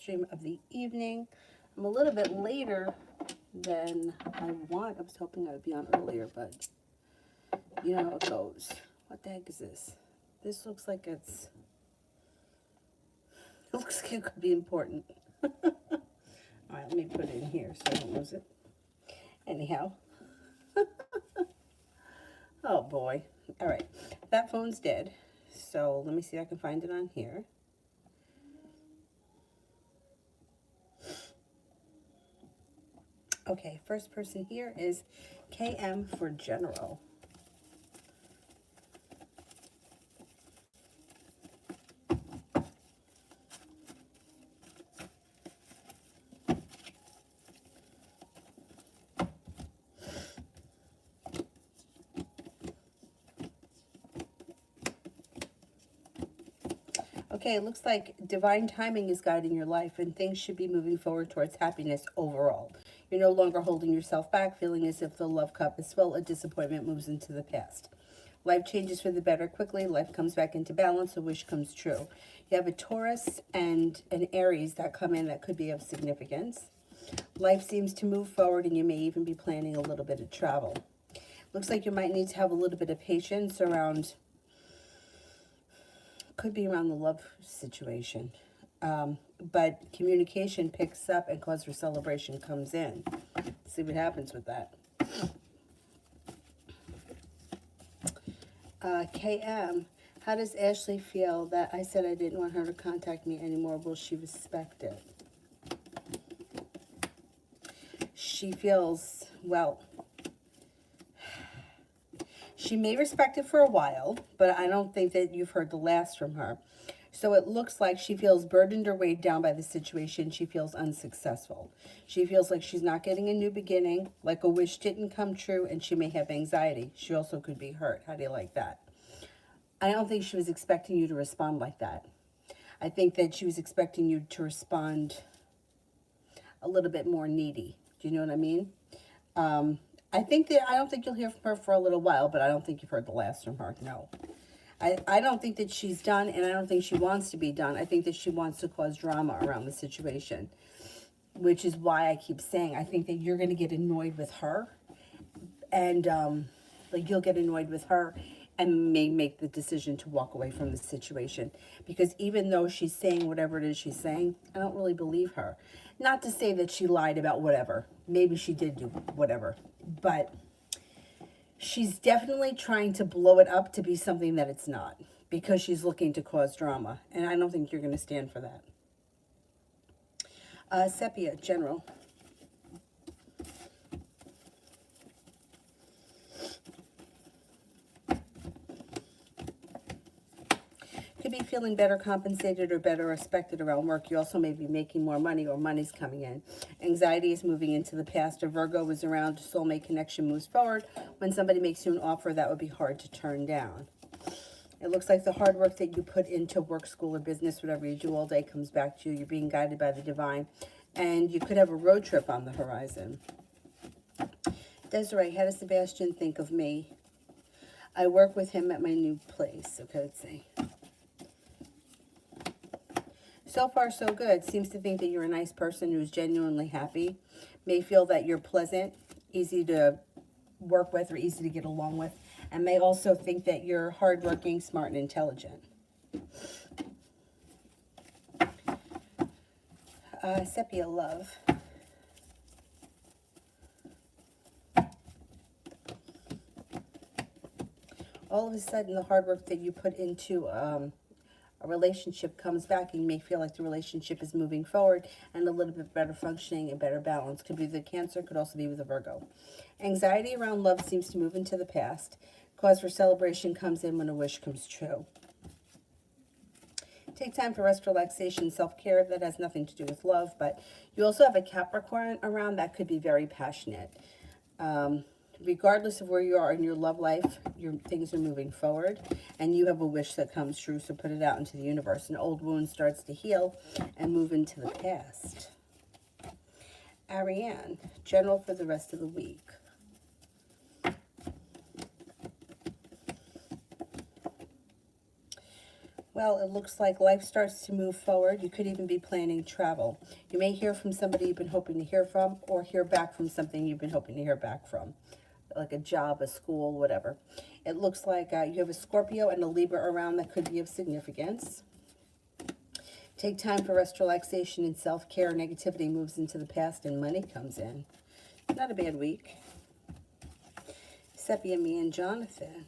stream of the evening. I'm a little bit later than I want. I was hoping I would be on earlier, but you know how it goes. What the heck is this? This looks like it looks like it could be important. All right, let me put it in here so I don't lose it. Anyhow. Oh boy. All right, that phone's dead. So let me see if I can find it on here. Okay, first person here is KM for general. Okay, it looks like divine timing is guiding your life and things should be moving forward towards happiness overall. You're no longer holding yourself back, feeling as if the love cup is full, a disappointment moves into the past. Life changes for the better quickly, life comes back into balance, a wish comes true. You have a Taurus and an Aries that come in that could be of significance. Life seems to move forward and you may even be planning a little bit of travel. Looks like you might need to have a little bit of patience around, could be around the love situation. But communication picks up and cause for celebration comes in. See what happens with that. KM, how does Ashley feel that I said I didn't want her to contact me anymore? Will she respect it? She feels, well, she may respect it for a while, but I don't think that you've heard the last from her. So it looks like she feels burdened or weighed down by the situation. She feels unsuccessful. She feels like she's not getting a new beginning, like a wish didn't come true, and she may have anxiety. She also could be hurt. How do you like that? I don't think she was expecting you to respond like that. I think that she was expecting you to respond a little bit more needy. Do you know what I mean? I don't think you'll hear from her for a little while, but I don't think you've heard the last from her. No. I don't think that she's done, and I don't think she wants to be done. I think that she wants to cause drama around the situation, which is why I keep saying I think that you're going to get annoyed with her, and like you'll get annoyed with her and may make the decision to walk away from the situation. Because even though she's saying whatever it is she's saying, I don't really believe her. Not to say that she lied about whatever. Maybe she did do whatever, but she's definitely trying to blow it up to be something that it's not, because she's looking to cause drama, and I don't think you're going to stand for that. Sepia, general. Could be feeling better compensated or better respected around work. You also may be making more money or money's coming in. Anxiety is moving into the past. A Virgo is around. Soulmate connection moves forward. When somebody makes you an offer, that would be hard to turn down. It looks like the hard work that you put into work, school, or business, whatever you do all day, comes back to you. You're being guided by the divine. And you could have a road trip on the horizon. Desiree, how does Sebastian think of me? I work with him at my new place. Okay, let's see. So far, so good. Seems to think that you're a nice person who's genuinely happy. May feel that you're pleasant, easy to work with or easy to get along with. And may also think that you're hardworking, smart, and intelligent. Sepia, love. All of a sudden, the hard work that you put into a relationship comes back, and you may feel like the relationship is moving forward and a little bit better functioning and better balance. Could be the Cancer, could also be with a Virgo. Anxiety around love seems to move into the past. Cause for celebration comes in when a wish comes true. Take time for rest, relaxation, self-care. That has nothing to do with love, but you also have a Capricorn around that could be very passionate. Regardless of where you are in your love life, your things are moving forward, and you have a wish that comes true, so put it out into the universe. An old wound starts to heal and move into the past. Ariane, general for the rest of the week. Well, it looks like life starts to move forward. You could even be planning travel. You may hear from somebody you've been hoping to hear from, or hear back from something you've been hoping to hear back from, like a job, a school, whatever. It looks like you have a Scorpio and a Libra around that could be of significance. Take time for rest, relaxation, and self-care. Negativity moves into the past and money comes in. Not a bad week. Sepia, me, and Jonathan.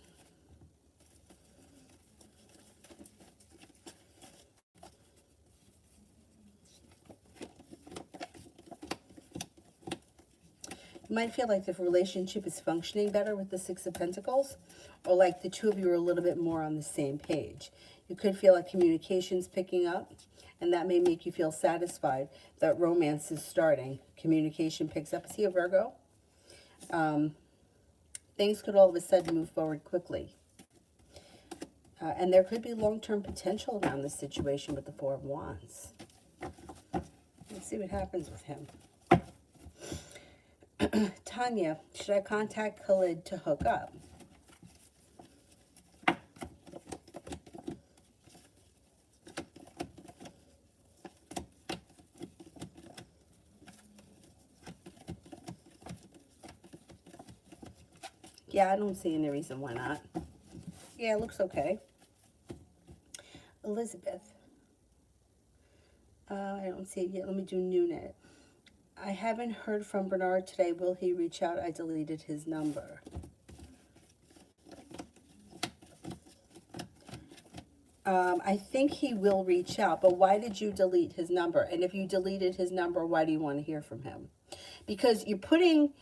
You might feel like the relationship is functioning better with the Six of Pentacles, or like the two of you are a little bit more on the same page. You could feel like communication's picking up, and that may make you feel satisfied that romance is starting. Communication picks up. Is he a Virgo? Things could all of a sudden move forward quickly. And there could be long-term potential around this situation with the Four of Wands. Let's see what happens with him. Tanya, should I contact Khalid to hook up? Yeah, I don't see any reason why not. Yeah, it looks okay. Elizabeth. I don't see it yet. Let me do Noonet. I haven't heard from Bernard today. Will he reach out? I deleted his number. I think he will reach out, but why did you delete his number? And if you deleted his number, why do you want to hear from him? Because you're putting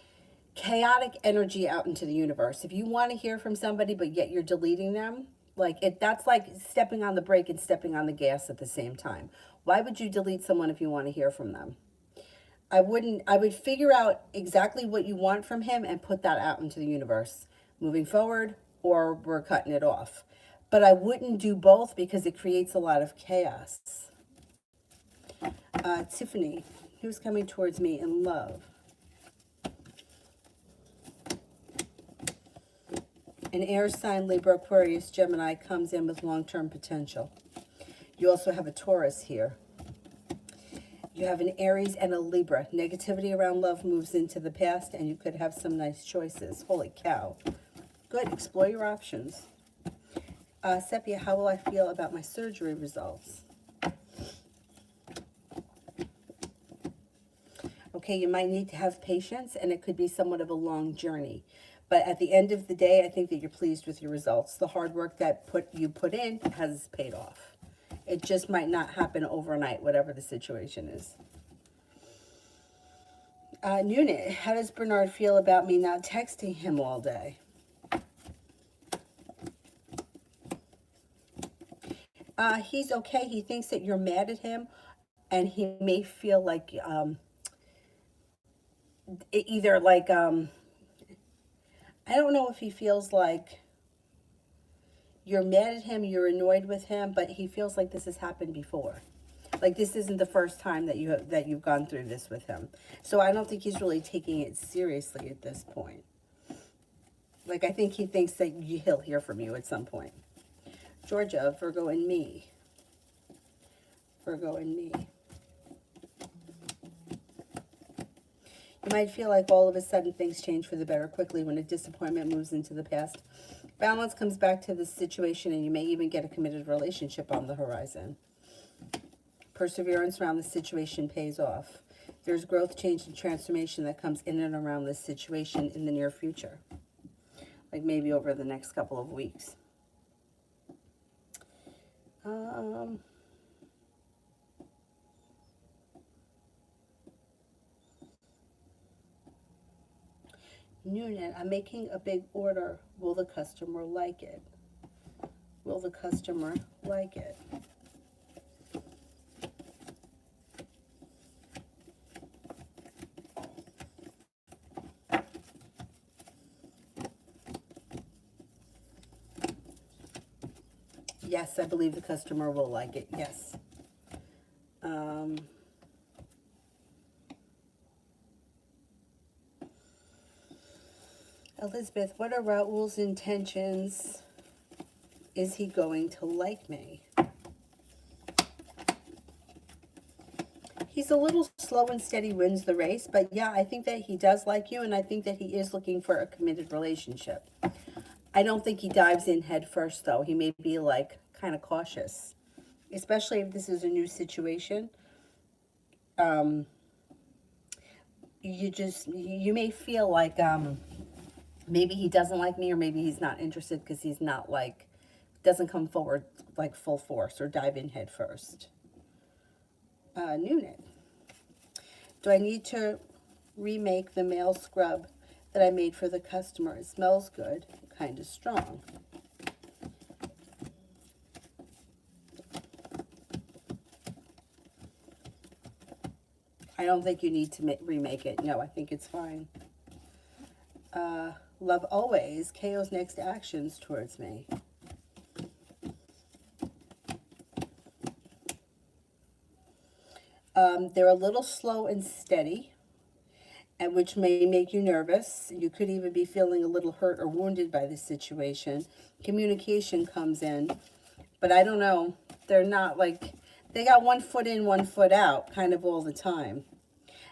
chaotic energy out into the universe. If you want to hear from somebody, but yet you're deleting them, that's like stepping on the brake and stepping on the gas at the same time. Why would you delete someone if you want to hear from them? I would figure out exactly what you want from him and put that out into the universe moving forward, or we're cutting it off. But I wouldn't do both because it creates a lot of chaos. Tiffany, who's coming towards me in love? An air sign, Libra, Aquarius, Gemini comes in with long-term potential. You also have a Taurus here. You have an Aries and a Libra. Negativity around love moves into the past, and you could have some nice choices. Holy cow. Good. Explore your options. Sepia, how will I feel about my surgery results? Okay, you might need to have patience, and it could be somewhat of a long journey. But at the end of the day, I think that you're pleased with your results. The hard work that you put in has paid off. It just might not happen overnight, whatever the situation is. Noonan, how does Bernard feel about me not texting him all day? He's okay. He thinks that you're mad at him, and he may feel like either like I don't know if he feels like you're mad at him, you're annoyed with him, but he feels like this has happened before. Like this isn't the first time that you've gone through this with him. So I don't think he's really taking it seriously at this point. Like I think he thinks that he'll hear from you at some point. Georgia, Virgo and me. Virgo and me. You might feel like all of a sudden things change for the better quickly when a disappointment moves into the past. Balance comes back to this situation, and you may even get a committed relationship on the horizon. Perseverance around the situation pays off. There's growth, change, and transformation that comes in and around this situation in the near future. Like maybe over the next couple of weeks. Noonan, I'm making a big order. Will the customer like it? Will the customer like it? Yes, I believe the customer will like it. Yes. Elizabeth, what are Raul's intentions? Is he going to like me? He's a little slow and steady, wins the race, but yeah, I think that he does like you, and I think that he is looking for a committed relationship. I don't think he dives in head first, though. He may be like kind of cautious, especially if this is a new situation. Um, you may feel like maybe he doesn't like me, or maybe he's not interested because he's not like, doesn't come forward like full force or dive in head first. New knit. Do I need to remake the male scrub that I made for the customer? It smells good, kind of strong. I don't think you need to remake it. No, I think it's fine. Love always. KO's next actions towards me. They're a little slow and steady, and which may make you nervous. You could even be feeling a little hurt or wounded by this situation. Communication comes in, but I don't know. They're not like, they got one foot in, one foot out kind of all the time.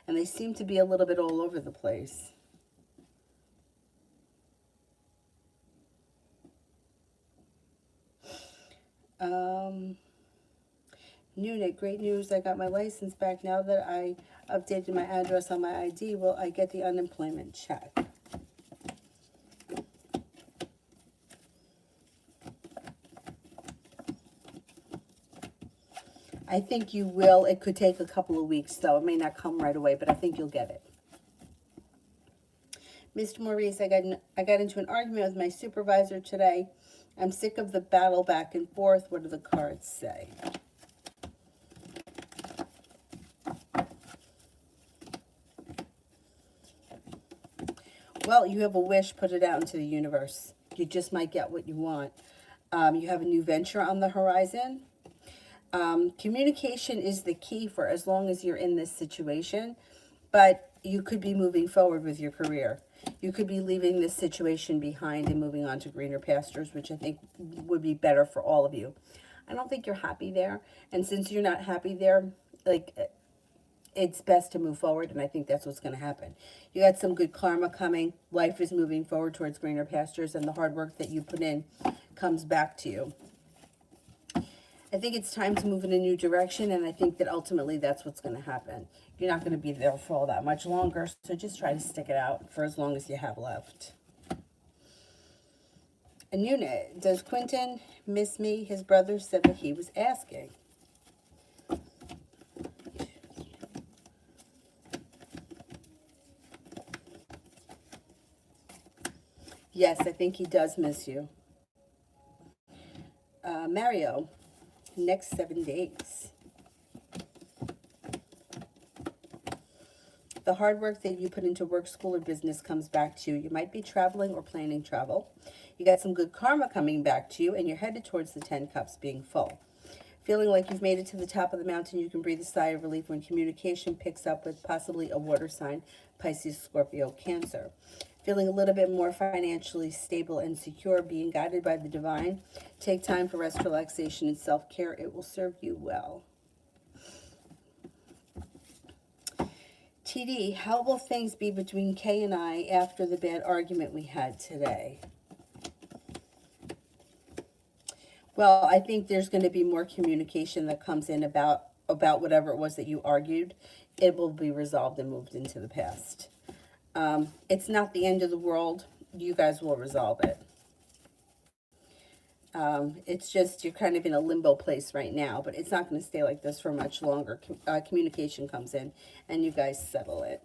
And they seem to be a little bit all over the place. New knit, great news. I got my license back now that I updated my address on my ID. Will I get the unemployment check? I think you will. It could take a couple of weeks, though. It may not come right away, but I think you'll get it. Mr. Maurice, I got into an argument with my supervisor today. I'm sick of the battle back and forth. What do the cards say? Well, you have a wish, put it out into the universe. You just might get what you want. You have a new venture on the horizon. Communication is the key for as long as you're in this situation, but you could be moving forward with your career. You could be leaving this situation behind and moving on to greener pastures, which I think would be better for all of you. I don't think you're happy there, and since you're not happy there, like, it's best to move forward, and I think that's what's going to happen. You got some good karma coming. Life is moving forward towards greener pastures, and the hard work that you put in comes back to you. I think it's time to move in a new direction, and I think that ultimately that's what's going to happen. You're not going to be there for all that much longer, so just try to stick it out for as long as you have left. A new knit. Does Quentin miss me? His brother said that he was asking. Yes, I think he does miss you. Mario, next 7 days. The hard work that you put into work, school, or business comes back to you. You might be traveling or planning travel. You got some good karma coming back to you, and you're headed towards the 10 cups being full. Feeling like you've made it to the top of the mountain, you can breathe a sigh of relief when communication picks up with possibly a water sign, Pisces, Scorpio, Cancer. Feeling a little bit more financially stable and secure, being guided by the divine. Take time for rest, relaxation, and self-care. It will serve you well. TD, how will things be between Kay and I after the bad argument we had today? Well, I think there's going to be more communication that comes in about whatever it was that you argued. It will be resolved and moved into the past. It's not the end of the world. You guys will resolve it. It's just you're kind of in a limbo place right now, but it's not going to stay like this for much longer. Communication comes in, and you guys settle it.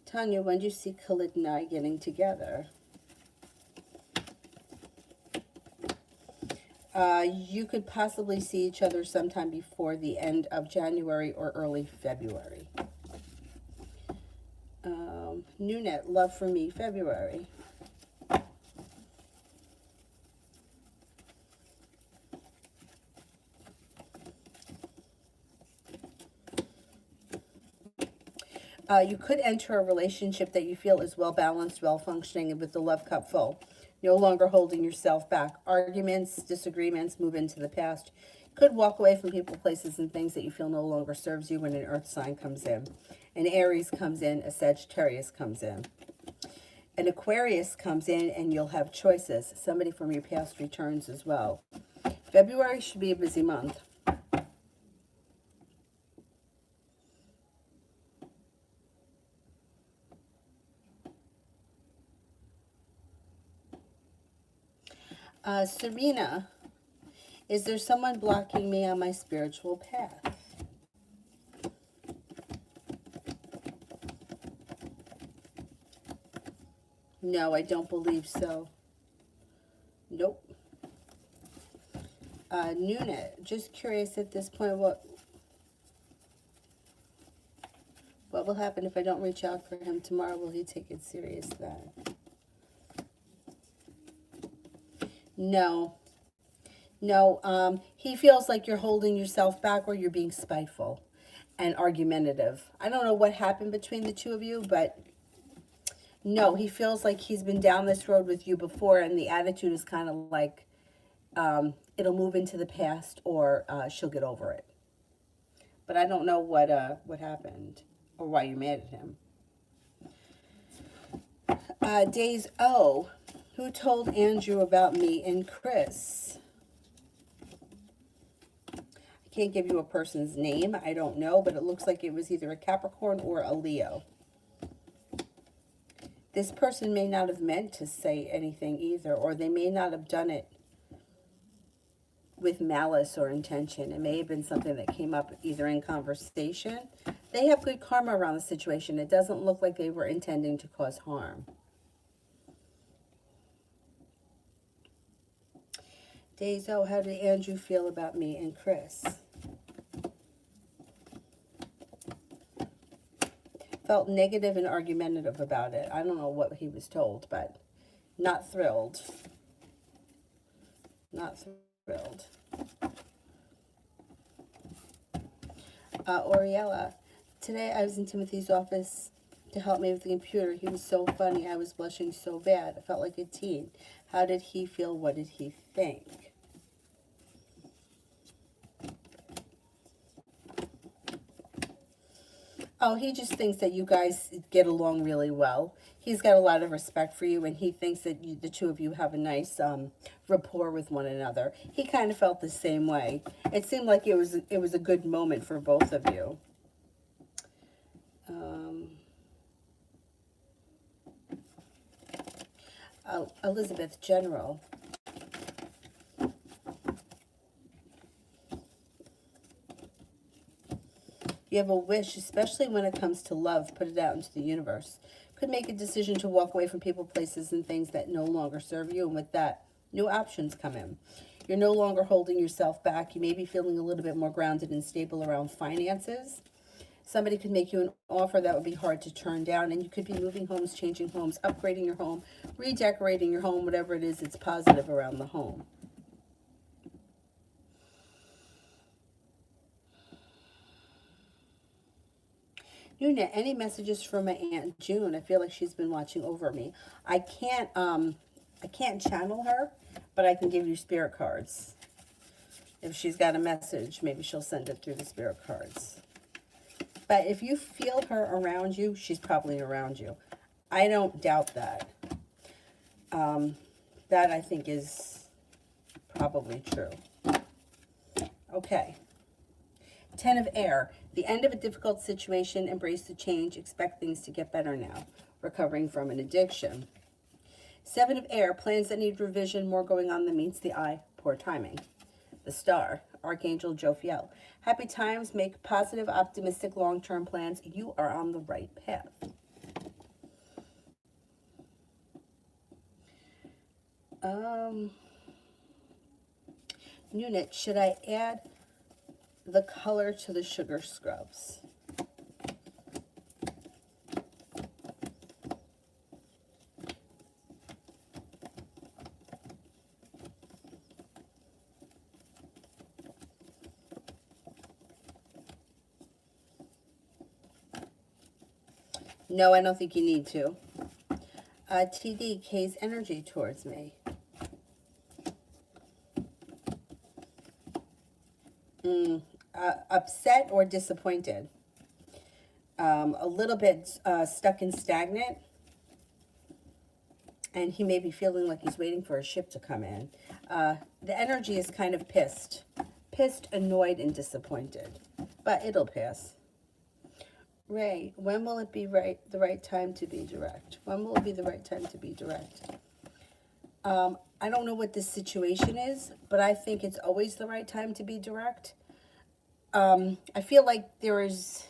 Tanya, when do you see Khalid and I getting together? You could possibly see each other sometime before the end of January or early February. New net, love for me, February. You could enter a relationship that you feel is well-balanced, well-functioning, and with the love cup full. No longer holding yourself back. Arguments, disagreements move into the past. Could walk away from people, places, and things that you feel no longer serves you when an earth sign comes in. An Aries comes in, a Sagittarius comes in. An Aquarius comes in, and you'll have choices. Somebody from your past returns as well. February should be a busy month. Serena, is there someone blocking me on my spiritual path? No, I don't believe so. Nope. Nuna, just curious at this point, what will happen if I don't reach out for him tomorrow? Will he take it serious then? No. No, he feels like you're holding yourself back or you're being spiteful and argumentative. I don't know what happened between the two of you, but no, he feels like he's been down this road with you before, and the attitude is kind of like it'll move into the past, or she'll get over it. But I don't know what happened or why you're mad at him. Days O, who told Andrew about me and Chris? I can't give you a person's name. I don't know, but it looks like it was either a Capricorn or a Leo. This person may not have meant to say anything either, or they may not have done it with malice or intention. It may have been something that came up either in conversation. They have good karma around the situation. It doesn't look like they were intending to cause harm. Dazo, how did Andrew feel about me and Chris? Felt negative and argumentative about it. I don't know what he was told, but not thrilled. Not thrilled. Oriella, today I was in Timothy's office to help me with the computer. He was so funny. I was blushing so bad. I felt like a teen. How did he feel? What did he think? Oh, he just thinks that you guys get along really well. He's got a lot of respect for you, and he thinks that the two of you have a nice rapport with one another. He kind of felt the same way. It seemed like it was a good moment for both of you. Elizabeth, General. You have a wish, especially when it comes to love, put it out into the universe. Could make a decision to walk away from people, places, and things that no longer serve you, and with that, new options come in. You're no longer holding yourself back. You may be feeling a little bit more grounded and stable around finances. Somebody could make you an offer that would be hard to turn down, and you could be moving homes, changing homes, upgrading your home, redecorating your home, whatever it is, it's positive around the home. Nuna, any messages from my Aunt June? I feel like she's been watching over me. I can't channel her, but I can give you spirit cards. If she's got a message, maybe she'll send it through the spirit cards. But if you feel her around you, she's probably around you. I don't doubt that. That I think is probably true. Okay. 10 of Air. The end of a difficult situation. Embrace the change. Expect things to get better now. Recovering from an addiction. 7 of Air. Plans that need revision. More going on than meets the eye. Poor timing. The Star. Archangel Jophiel. Happy times. Make positive, optimistic, long-term plans. You are on the right path. Unit. Should I add the color to the sugar scrubs? No, I don't think you need to. TD, K's energy towards me. upset or disappointed. A little bit stuck and stagnant. And he may be feeling like he's waiting for a ship to come in. The energy is kind of pissed. Pissed, annoyed, and disappointed. But it'll pass. Ray, when will it be the right time to be direct? When will it be the right time to be direct? I don't know what this situation is, but I think it's always the right time to be direct. I feel like there is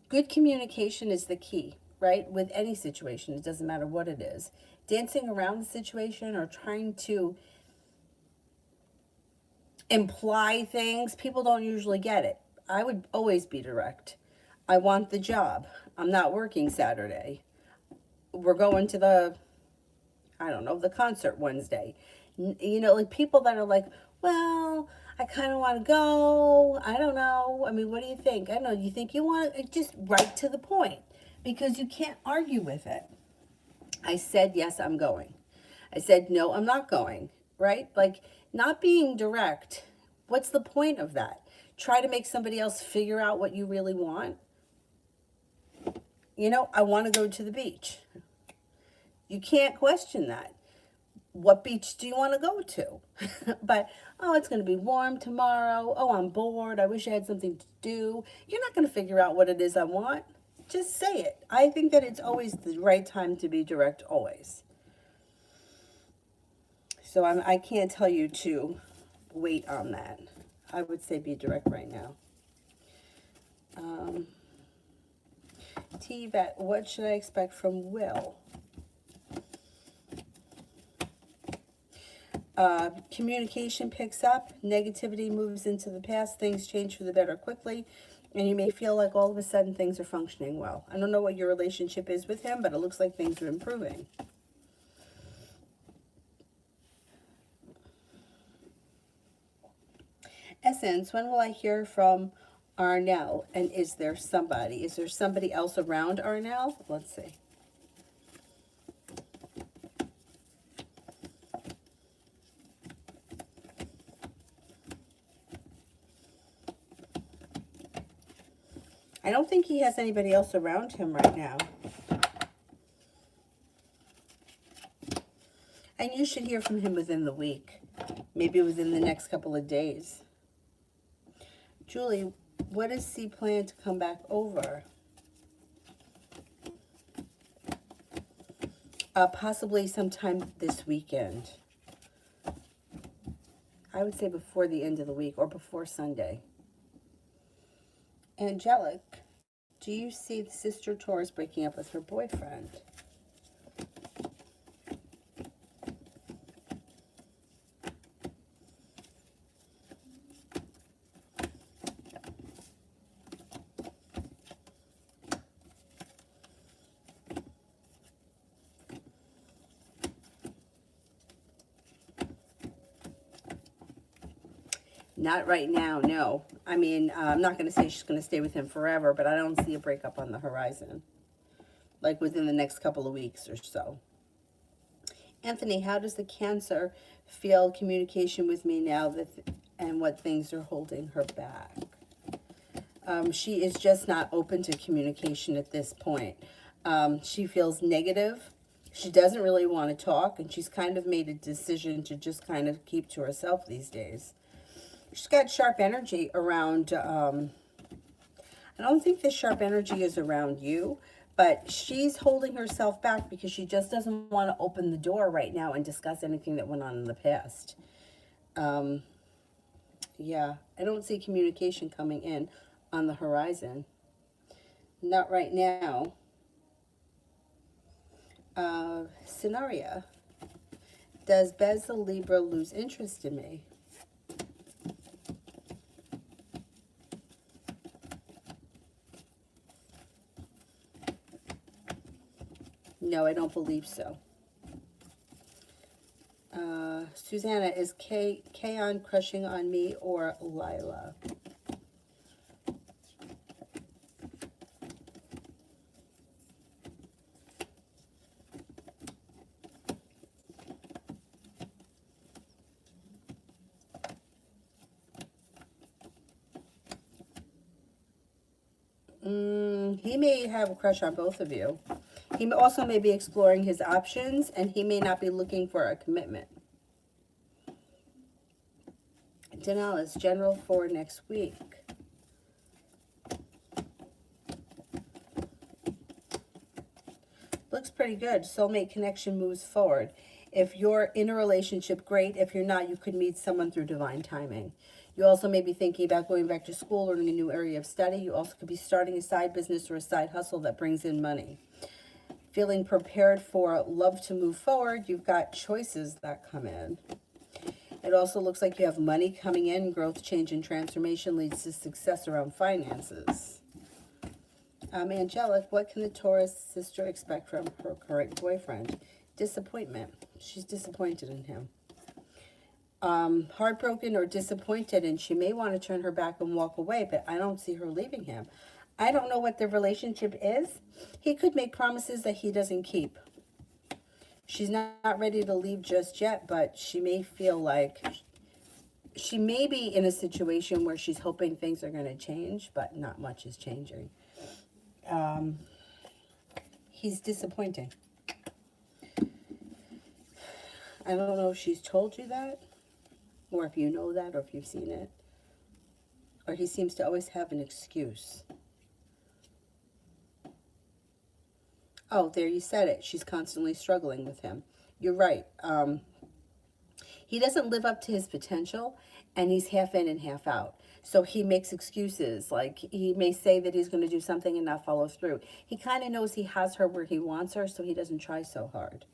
good communication is the key, right? With any situation, it doesn't matter what it is. Dancing around the situation or trying to imply things, people don't usually get it. I would always be direct. I want the job. I'm not working Saturday. We're going to the, I don't know, the concert Wednesday. You know, like people that are like, well, I kind of want to go. I don't know. I mean, what do you think? I don't know. You think you want to, just right to the point, because you can't argue with it. I said, yes, I'm going. I said, no, I'm not going, right? Like, not being direct, what's the point of that? Try to make somebody else figure out what you really want. You know, I want to go to the beach. You can't question that. What beach do you want to go to? But, oh, it's going to be warm tomorrow. Oh, I'm bored. I wish I had something to do. You're not going to figure out what it is I want. Just say it. I think that it's always the right time to be direct, always. So I can't tell you to wait on that. I would say be direct right now. T-Vet, what should I expect from Will? Communication picks up. Negativity moves into the past. Things change for the better quickly. And you may feel like all of a sudden things are functioning well. I don't know what your relationship is with him, but it looks like things are improving. Essence, when will I hear from Arnell? And is there somebody? Is there somebody else around Arnell? Let's see. I don't think he has anybody else around him right now. And you should hear from him within the week. Maybe within the next couple of days. Julie, what does he plan to come back over? Possibly sometime this weekend. I would say before the end of the week or before Sunday. Angelic, do you see the sister Taurus breaking up with her boyfriend? Not right now, no. I mean, I'm not going to say she's going to stay with him forever, but I don't see a breakup on the horizon. Like within the next couple of weeks or so. Anthony, how does the Cancer feel communication with me now and what things are holding her back? She is just not open to communication at this point. She feels negative. She doesn't really want to talk, and she's kind of made a decision to just kind of keep to herself these days. She's got sharp energy around, I don't think the sharp energy is around you, but she's holding herself back because she just doesn't want to open the door right now and discuss anything that went on in the past. Yeah, I don't see communication coming in on the horizon. Not right now. Scenario. Does Bez the Libra lose interest in me? No, I don't believe so. Susanna, is Kaon crushing on me or Lila? He may have a crush on both of you. He also may be exploring his options, and he may not be looking for a commitment. Denali's general for next week. Looks pretty good. Soulmate connection moves forward. If you're in a relationship, great. If you're not, you could meet someone through divine timing. You also may be thinking about going back to school or in a new area of study. You also could be starting a side business or a side hustle that brings in money. Feeling prepared for love to move forward. You've got choices that come in. It also looks like you have money coming in. Growth, change, and transformation leads to success around finances. Angelic, what can the Taurus sister expect from her current boyfriend? Disappointment. She's disappointed in him. Heartbroken or disappointed, and she may want to turn her back and walk away, but I don't see her leaving him. I don't know what their relationship is. He could make promises that he doesn't keep. She's not ready to leave just yet, but she may feel like she may be in a situation where she's hoping things are going to change, but not much is changing. He's disappointing. I don't know if she's told you that, or if you know that, or if you've seen it. Or he seems to always have an excuse. Oh, there you said it. She's constantly struggling with him. You're right. He doesn't live up to his potential, and he's half in and half out. So he makes excuses. Like, he may say that he's going to do something and not follow through. He kind of knows he has her where he wants her, so he doesn't try so hard.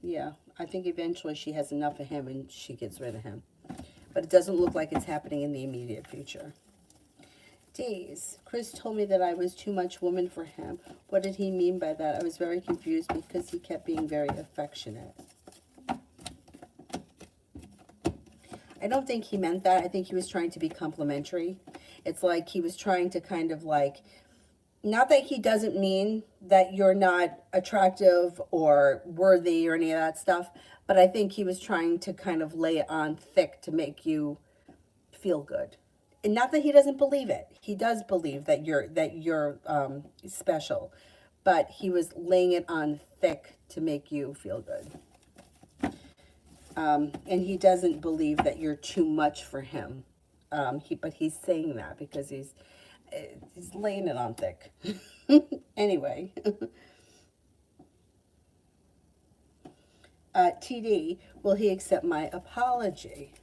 Yeah, I think eventually she has enough of him and she gets rid of him. But it doesn't look like it's happening in the immediate future. Days. Chris told me that I was too much woman for him. What did he mean by that? I was very confused because he kept being very affectionate. I don't think he meant that. I think he was trying to be complimentary. It's like he was trying to kind of like, not that he doesn't mean that you're not attractive or worthy or any of that stuff, but I think he was trying to kind of lay it on thick to make you feel good. And not that he doesn't believe it. He does believe that you're special, but he was laying it on thick to make you feel good. And he doesn't believe that you're too much for him. But he's saying that because he's laying it on thick. Anyway. TD, will he accept my apology?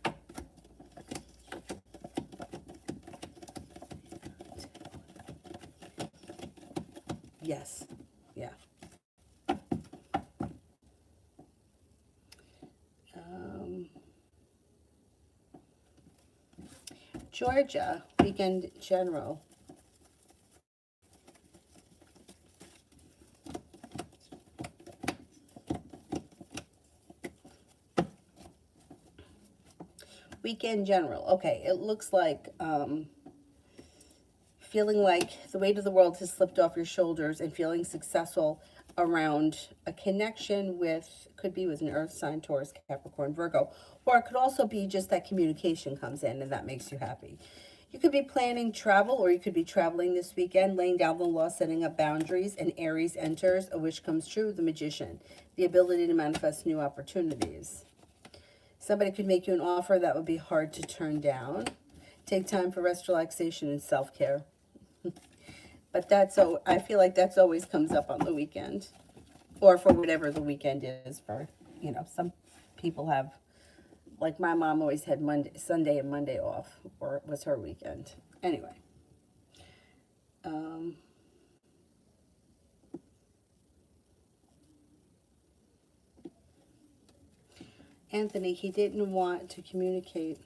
Yes. Yeah. Georgia, weekend general. Weekend general. Okay, it looks like feeling like the weight of the world has slipped off your shoulders and feeling successful around a connection with, could be with an earth sign, Taurus, Capricorn, Virgo, or it could also be just that communication comes in and that makes you happy. You could be planning travel, or you could be traveling this weekend, laying down the law, setting up boundaries, and Aries enters, a wish comes true, the Magician, the ability to manifest new opportunities. Somebody could make you an offer that would be hard to turn down. Take time for rest, relaxation, and self-care. But I feel like that's always comes up on the weekend, or for whatever the weekend is for, some people have, like my mom always had Sunday and Monday off, or it was her weekend. Anyway. Anthony, he didn't want to communicate.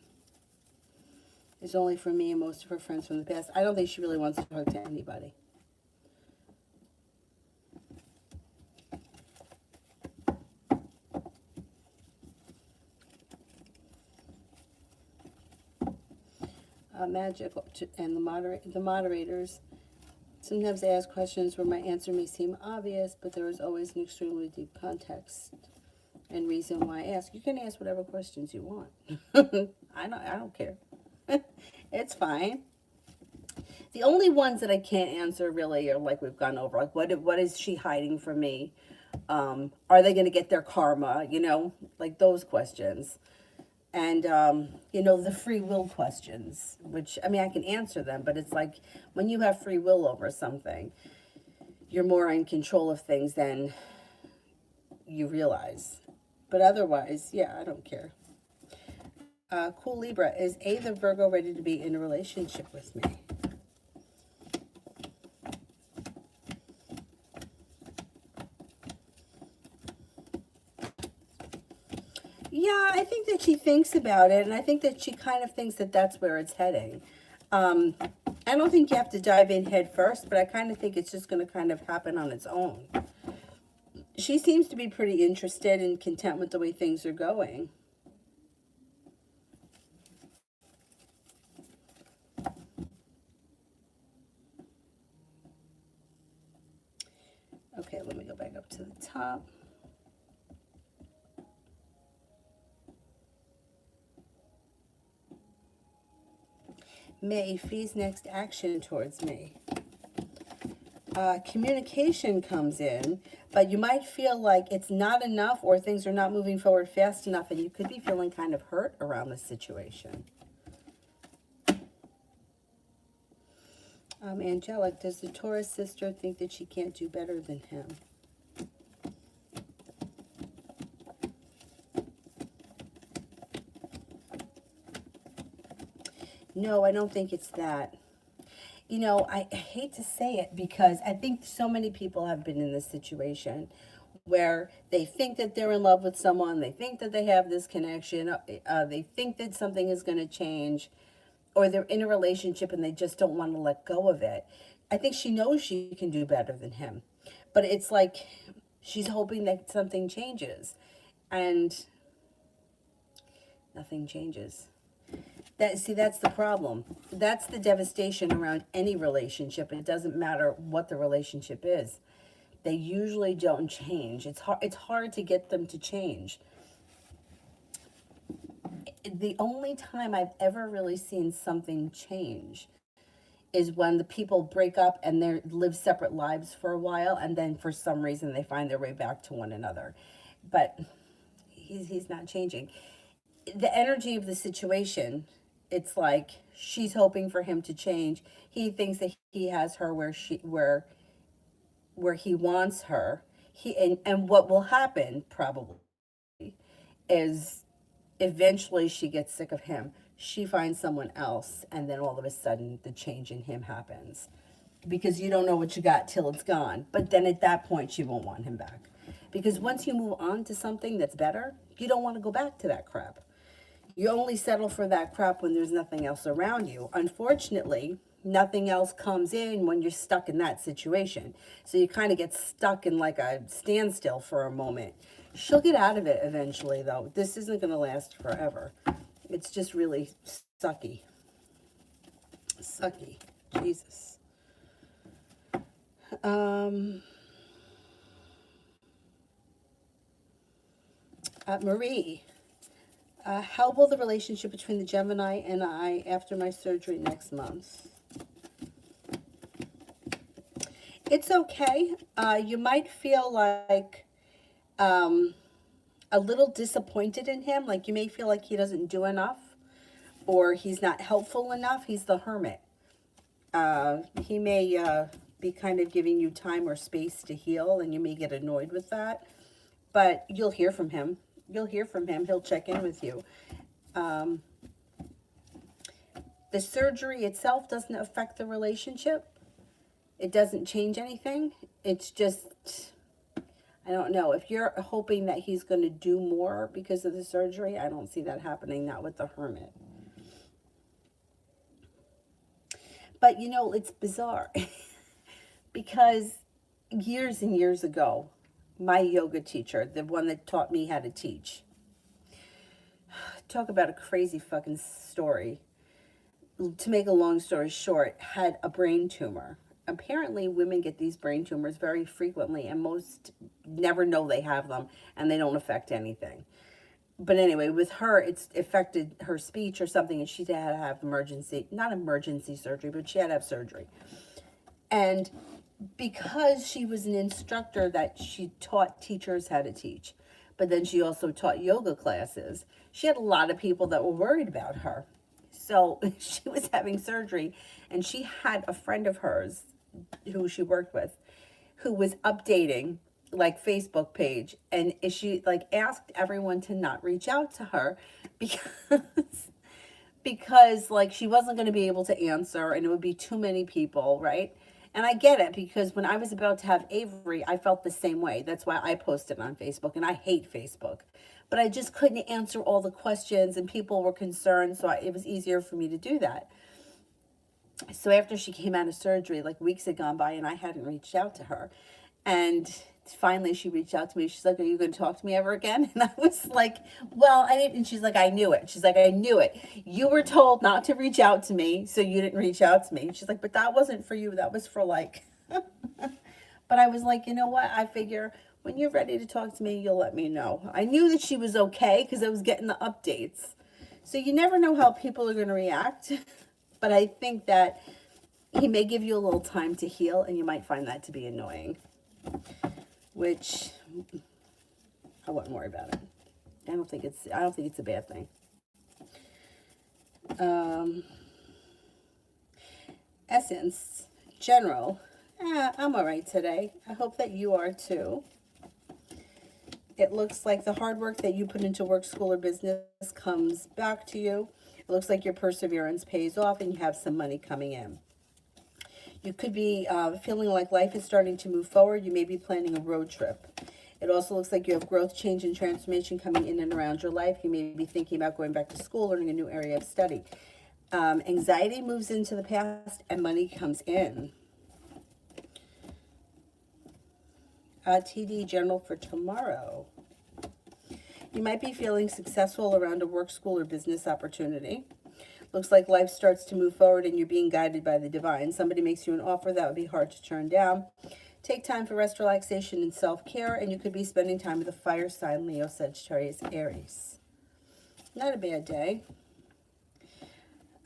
It's only for me and most of her friends from the past. I don't think she really wants to talk to anybody. Magic and the moderators. Sometimes I ask questions where my answer may seem obvious, but there is always an extremely deep context and reason why I ask. You can ask whatever questions you want. I don't care. It's fine. The only ones that I can't answer really are like we've gone over. Like, what is she hiding from me? Are they going to get their karma? You know, like those questions. And, you know, the free will questions, which, I mean, I can answer them, but it's like when you have free will over something, you're more in control of things than you realize. But otherwise, yeah, I don't care. Cool Libra, is A, the Virgo, ready to be in a relationship with me? Yeah, I think that she thinks about it, and I think that she kind of thinks that that's where it's heading. Um, I don't think you have to dive in head first, but I kind of think it's just going to kind of happen on its own. She seems to be pretty interested and content with the way things are going. Okay, let me go back up to the top. May, Fee's next action towards me. Communication comes in, but you might feel like it's not enough or things are not moving forward fast enough, and you could be feeling kind of hurt around this situation. Angelic, does the Taurus sister think that she can't do better than him? No, I don't think it's that. You know, I hate to say it because I think so many people have been in this situation where they think that they're in love with someone, they think that they have this connection, they think that something is going to change, or they're in a relationship and they just don't want to let go of it. I think she knows she can do better than him, but it's like she's hoping that something changes, and nothing changes. That's the problem. That's the devastation around any relationship. It doesn't matter what the relationship is. They usually don't change. It's hard to get them to change. The only time I've ever really seen something change is when the people break up and they live separate lives for a while, and then for some reason they find their way back to one another. But he's not changing. The energy of the situation, it's like she's hoping for him to change. He thinks that he has her where he wants her. And what will happen probably is eventually she gets sick of him. She finds someone else, and then all of a sudden the change in him happens. Because you don't know what you got till it's gone. But then at that point she won't want him back. Because once you move on to something that's better, you don't want to go back to that crap. You only settle for that crap when there's nothing else around you. Unfortunately, nothing else comes in when you're stuck in that situation. So you kind of get stuck in like a standstill for a moment. She'll get out of it eventually, though. This isn't going to last forever. It's just really sucky. Sucky. Jesus. Marie. How will the relationship between the Gemini and I after my surgery next month? It's okay. You might feel like a little disappointed in him. Like you may feel like he doesn't do enough or he's not helpful enough. He's the hermit. He may be kind of giving you time or space to heal, and you may get annoyed with that. But you'll hear from him. You'll hear from him. He'll check in with you. The surgery itself doesn't affect the relationship. It doesn't change anything. It's just, I don't know. If you're hoping that he's going to do more because of the surgery, I don't see that happening, not with the hermit. But, you know, it's bizarre because years and years ago, my yoga teacher, the one that taught me how to teach, talk about a crazy fucking story. To make a long story short, had a brain tumor. Apparently, women get these brain tumors very frequently, and most never know they have them, and they don't affect anything. But anyway, with her, it's affected her speech or something, and she had to have not emergency surgery, but she had to have surgery. And because she was an instructor that she taught teachers how to teach, but then she also taught yoga classes, she had a lot of people that were worried about her. So she was having surgery, and she had a friend of hers who she worked with who was updating like Facebook page, and she like asked everyone to not reach out to her because like she wasn't going to be able to answer and it would be too many people, right? And I get it, because when I was about to have Avery, I felt the same way. That's why I posted on Facebook, and I hate Facebook. But I just couldn't answer all the questions, and people were concerned, so it was easier for me to do that. So after she came out of surgery, like weeks had gone by, and I hadn't reached out to her. And finally she reached out to me. She's like, are you going to talk to me ever again? And I was like, well, I didn't. And she's like, I knew it. She's like, I knew it. You were told not to reach out to me, so you didn't reach out to me. She's like, but that wasn't for you. That was for like, but I was like, you know what? I figure when you're ready to talk to me, you'll let me know. I knew that she was okay because I was getting the updates. So you never know how people are going to react. But I think that he may give you a little time to heal, and you might find that to be annoying. Which I wouldn't worry about it. I don't think it's a bad thing. Essence, general. I'm all right today. I hope that you are too. It looks like the hard work that you put into work, school, or business comes back to you. It looks like your perseverance pays off and you have some money coming in. You could be feeling like life is starting to move forward. You may be planning a road trip. It also looks like you have growth, change, and transformation coming in and around your life. You may be thinking about going back to school, learning a new area of study. Anxiety moves into the past and money comes in. TD general for tomorrow. You might be feeling successful around a work, school, or business opportunity. Looks like life starts to move forward and you're being guided by the divine. Somebody makes you an offer that would be hard to turn down. Take time for rest, relaxation, and self-care, and you could be spending time with a fire sign, Leo, Sagittarius, Aries. Not a bad day.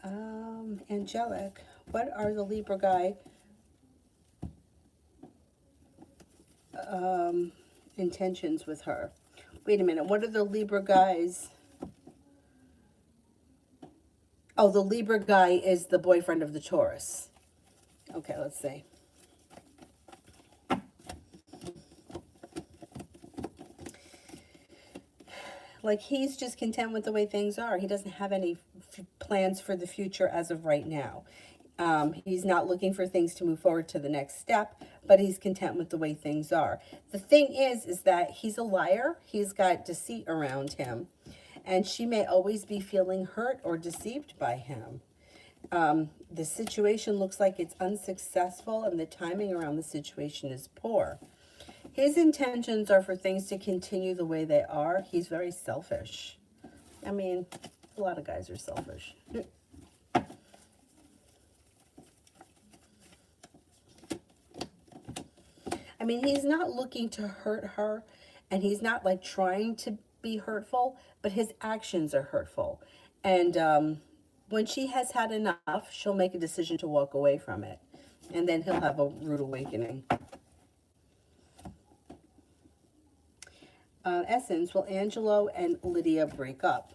Angelic, what are the Libra guy intentions with her? Wait a minute, what are the Libra guys? Oh, the Libra guy is the boyfriend of the Taurus. Okay, let's see. Like, he's just content with the way things are. He doesn't have any plans for the future as of right now. He's not looking for things to move forward to the next step, but he's content with the way things are. The thing is that he's a liar. He's got deceit around him, and she may always be feeling hurt or deceived by him. The situation looks like it's unsuccessful, and the timing around the situation is poor. His intentions are for things to continue the way they are. He's very selfish. I mean, a lot of guys are selfish. I mean, he's not looking to hurt her, and he's not like trying to be hurtful, but his actions are hurtful. And when she has had enough, she'll make a decision to walk away from it. And then he'll have a rude awakening. Essence, will Angelo and Lydia break up?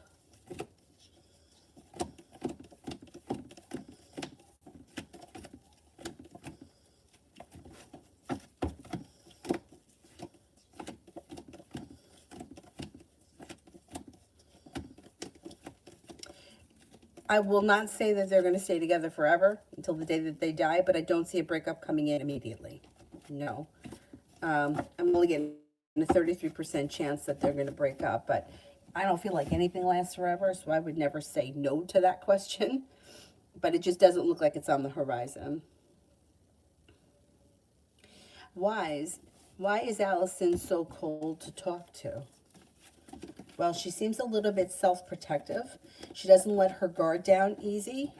I will not say that they're going to stay together forever until the day that they die, but I don't see a breakup coming in immediately. No. I'm only getting a 33% chance that they're going to break up, but I don't feel like anything lasts forever, so I would never say no to that question. But it just doesn't look like it's on the horizon. Wise, why is Allison so cold to talk to? Well, she seems a little bit self-protective. She doesn't let her guard down easy.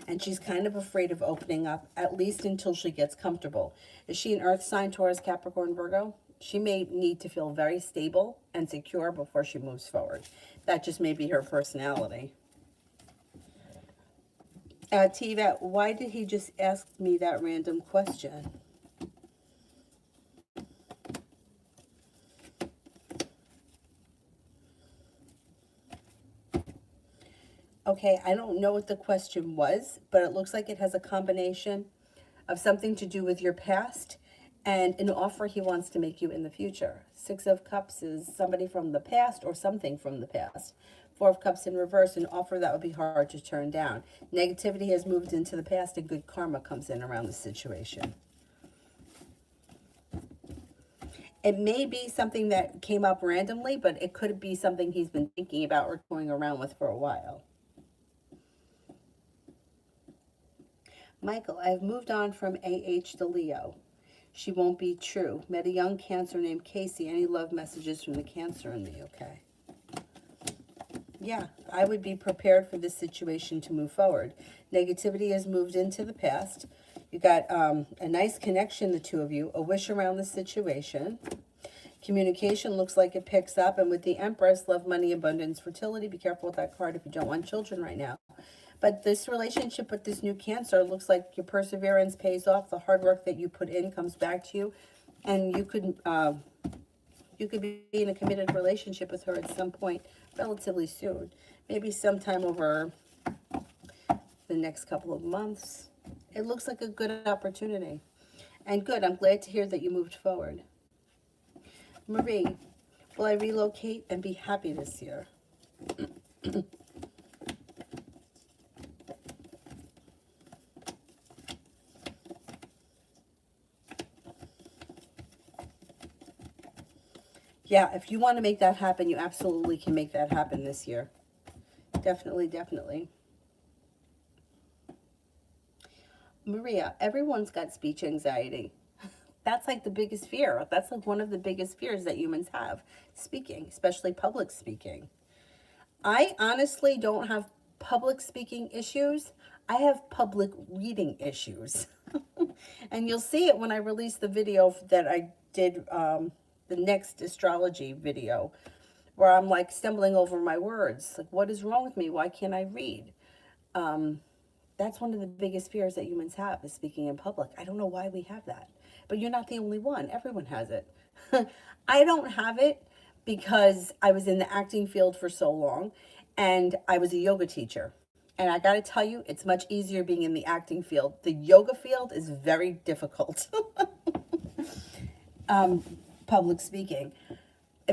And she's kind of afraid of opening up, at least until she gets comfortable. Is she an earth sign, Taurus, Capricorn, Virgo? She may need to feel very stable and secure before she moves forward. That just may be her personality. Tiva, why did he just ask me that random question? Okay, I don't know what the question was, but it looks like it has a combination of something to do with your past and an offer he wants to make you in the future. Six of Cups is somebody from the past or something from the past. Four of Cups in reverse, an offer that would be hard to turn down. Negativity has moved into the past and good karma comes in around the situation. It may be something that came up randomly, but it could be something he's been thinking about or toying around with for a while. Michael, I've moved on from AH to Leo. She won't be true. Met a young Cancer named Casey. Any love messages from the Cancer in me? Okay. Yeah, I would be prepared for this situation to move forward. Negativity has moved into the past. You got a nice connection, the two of you, a wish around the situation. Communication looks like it picks up. And with the Empress, love, money, abundance, fertility. Be careful with that card if you don't want children right now. But this relationship with this new Cancer looks like your perseverance pays off. The hard work that you put in comes back to you. And you could be in a committed relationship with her at some point relatively soon. Maybe sometime over the next couple of months. It looks like a good opportunity. And good, I'm glad to hear that you moved forward. Marie, will I relocate and be happy this year? Yeah, if you want to make that happen, you absolutely can make that happen this year. Definitely, definitely. Maria, everyone's got speech anxiety. That's like the biggest fear. That's like one of the biggest fears that humans have, speaking, especially public speaking. I honestly don't have public speaking issues. I have public reading issues. And you'll see it when I release the video that I did, the next astrology video, where I'm like stumbling over my words. Like, what is wrong with me? Why can't I read? That's one of the biggest fears that humans have, is speaking in public. I don't know why we have that. But you're not the only one. Everyone has it. I don't have it because I was in the acting field for so long and I was a yoga teacher. And I got to tell you, it's much easier being in the acting field. The yoga field is very difficult. Public speaking.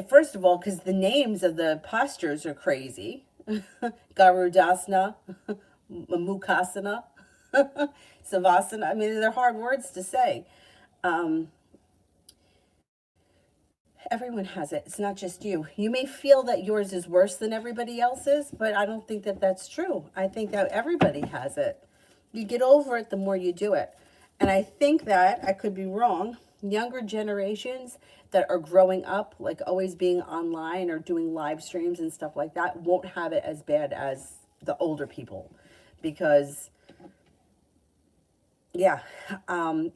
First of all, because the names of the postures are crazy. Garudasana, Mukasana, Savasana. I mean, they're hard words to say. Everyone has it. It's not just you. You may feel that yours is worse than everybody else's, but I don't think that that's true. I think that everybody has it. You get over it the more you do it. And I think that, I could be wrong, younger generations that are growing up, like always being online or doing live streams and stuff like that, won't have it as bad as the older people. Because, yeah,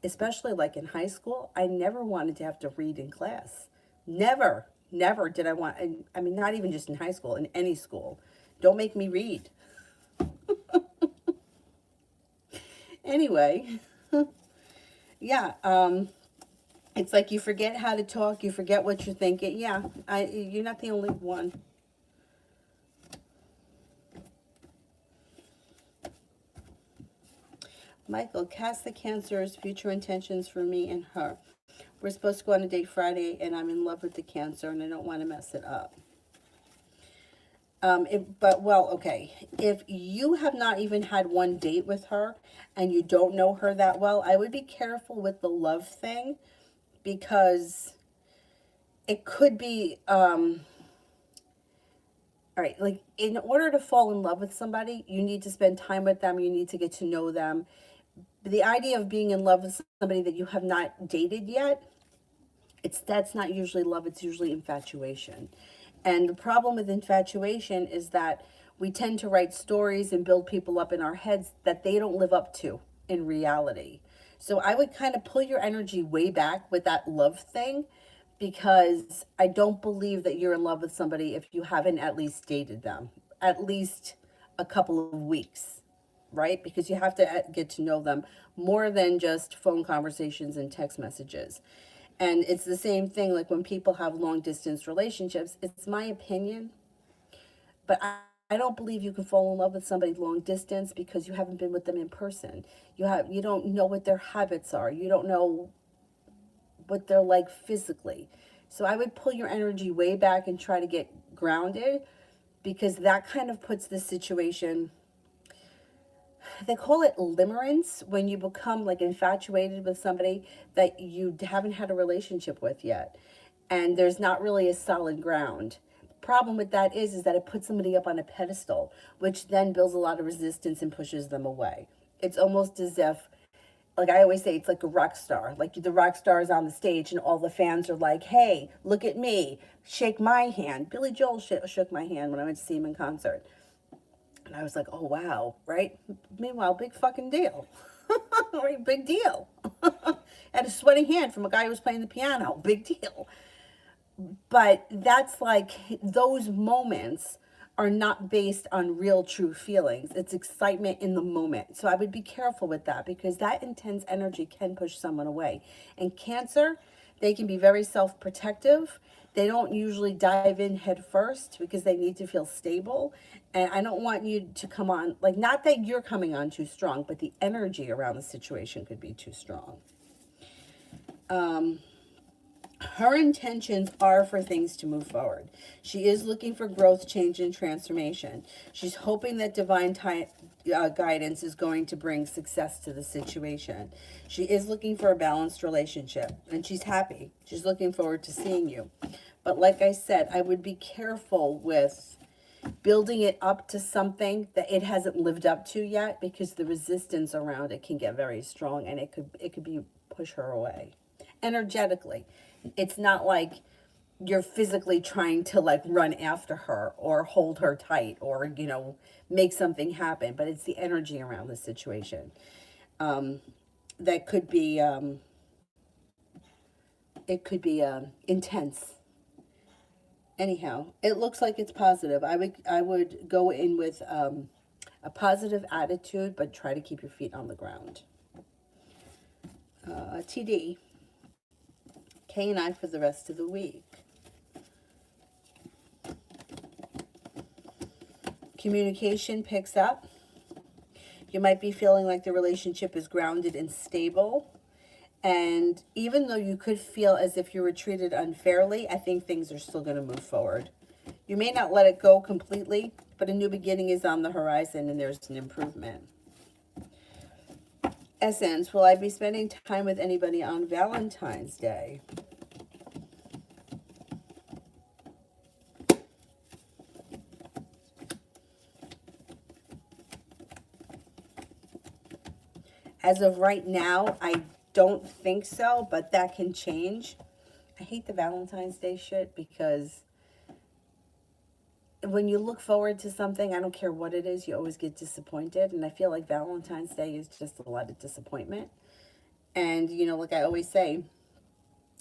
especially like in high school, I never wanted to have to read in class. Never did I want, I mean, not even just in high school, in any school. Don't make me read. Anyway, yeah, it's like you forget how to talk, you forget what you're thinking. Yeah, you're not the only one. Michael, cast the Cancer's future intentions for me and her. We're supposed to go on a date Friday, and I'm in love with the Cancer, and I don't want to mess it up. Okay, if you have not even had one date with her, and you don't know her that well, I would be careful with the love thing, because it could be, all right, like, in order to fall in love with somebody, you need to spend time with them, you need to get to know them. The idea of being in love with somebody that you have not dated yet, that's not usually love, it's usually infatuation. And the problem with infatuation is that we tend to write stories and build people up in our heads that they don't live up to in reality. So I would kind of pull your energy way back with that love thing, because I don't believe that you're in love with somebody if you haven't at least dated them, at least a couple of weeks, right? Because you have to get to know them more than just phone conversations and text messages. And it's the same thing like when people have long distance relationships. It's my opinion, but I don't believe you can fall in love with somebody long distance because you haven't been with them in person. You don't know what their habits are. You don't know what they're like physically. So I would pull your energy way back and try to get grounded, because that kind of puts the situation, they call it limerence, when you become like infatuated with somebody that you haven't had a relationship with yet. And there's not really a solid ground. Problem with that is that it puts somebody up on a pedestal, which then builds a lot of resistance and pushes them away. It's almost as if, like I always say, it's like a rock star. Like the rock star is on the stage and all the fans are like, hey, look at me, shake my hand. Billy Joel shook my hand when I went to see him in concert. And I was like, oh, wow, right? Meanwhile, big fucking deal. Right, big deal. Had a sweaty hand from a guy who was playing the piano. Big deal. But that's like, those moments are not based on real true feelings. It's excitement in the moment. So I would be careful with that, because that intense energy can push someone away. And Cancer, they can be very self-protective. They don't usually dive in head first because they need to feel stable. And I don't want you to come on, like, not that you're coming on too strong, but the energy around the situation could be too strong. Her intentions are for things to move forward. She is looking for growth, change, and transformation. She's hoping that divine guidance is going to bring success to the situation. She is looking for a balanced relationship, and she's happy. She's looking forward to seeing you. But like I said, I would be careful with building it up to something that it hasn't lived up to yet, because the resistance around it can get very strong, and it could be push her away energetically. It's not like you're physically trying to like run after her or hold her tight or, make something happen, but it's the energy around the situation. That could be, it could be intense. Anyhow, it looks like it's positive. I would go in with a positive attitude, but try to keep your feet on the ground. TD, K and I for the rest of the week. Communication picks up. You might be feeling like the relationship is grounded and stable. And even though you could feel as if you were treated unfairly, I think things are still going to move forward. You may not let it go completely, but a new beginning is on the horizon and there's an improvement. Essence, will I be spending time with anybody on Valentine's Day? As of right now, I don't think so, but that can change. I hate the Valentine's Day shit, because when you look forward to something, I don't care what it is, you always get disappointed. And I feel like Valentine's Day is just a lot of disappointment. And, like I always say,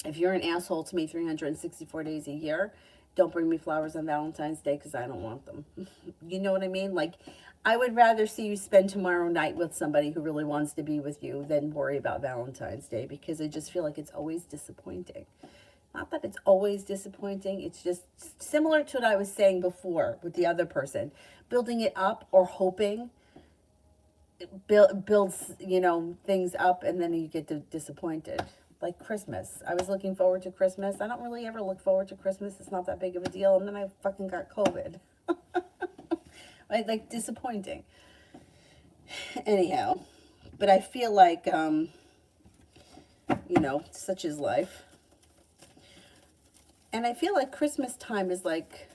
if you're an asshole to me 364 days a year, don't bring me flowers on Valentine's Day, because I don't want them. You know what I mean? Like, I would rather see you spend tomorrow night with somebody who really wants to be with you than worry about Valentine's Day, because I just feel like it's always disappointing. Not that it's always disappointing. It's just similar to what I was saying before with the other person. Building it up or hoping builds, things up, and then you get disappointed. Like Christmas. I was looking forward to Christmas. I don't really ever look forward to Christmas. It's not that big of a deal. And then I fucking got COVID. Like disappointing. Anyhow, but I feel like, such is life. And I feel like Christmas time is like,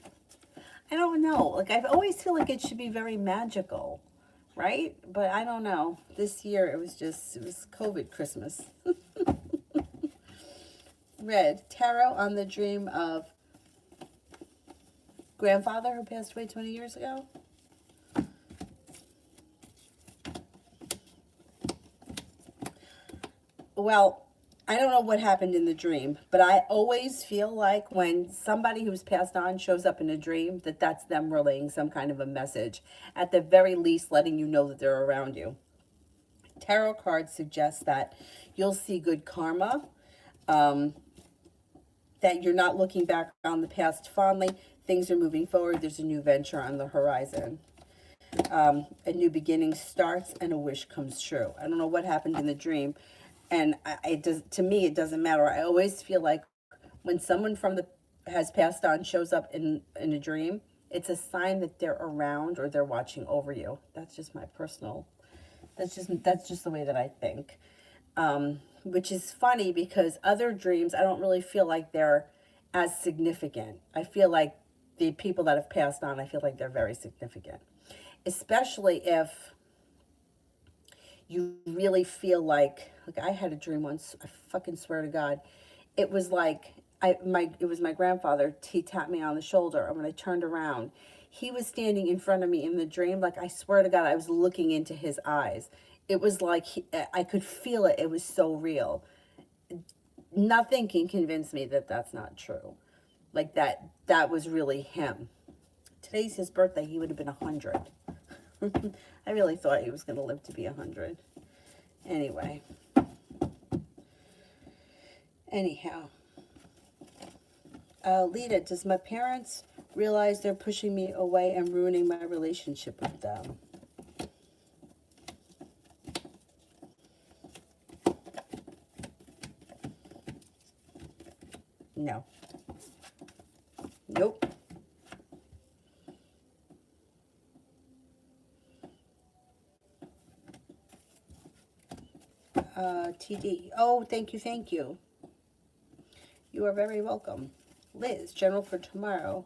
I don't know. Like, I always feel like it should be very magical, right? But I don't know. This year it was COVID Christmas. Red, tarot on the dream of grandfather who passed away 20 years ago. Well, I don't know what happened in the dream, but I always feel like when somebody who's passed on shows up in a dream, that that's them relaying some kind of a message. At the very least, letting you know that they're around you. Tarot cards suggest that you'll see good karma, um, that you're not looking back on the past fondly. Things are moving forward. There's a new venture on the horizon. A new beginning starts and a wish comes true. I don't know what happened in the dream, and it does, to me it doesn't matter. I always feel like when someone from the has passed on shows up in a dream, it's a sign that they're around or they're watching over you. That's just my personal. That's just the way that I think. Which is funny because other dreams I don't really feel like they're as significant. I feel like the people that have passed on, I feel like they're very significant, especially if you really feel like I had a dream once, I fucking swear to God. It was like it was my grandfather. He tapped me on the shoulder, and when I turned around, he was standing in front of me in the dream. Like, I swear to God, I was looking into his eyes. It was like I could feel it. It was so real. Nothing can convince me that that's not true. Like, that was really him. Today's his birthday. He would have been 100. I really thought he was going to live to be 100. Anyway. Anyhow. Lita, does my parents realize they're pushing me away and ruining my relationship with them? No. Nope. TD. Oh, thank you, thank you. You are very welcome. Liz, general for tomorrow.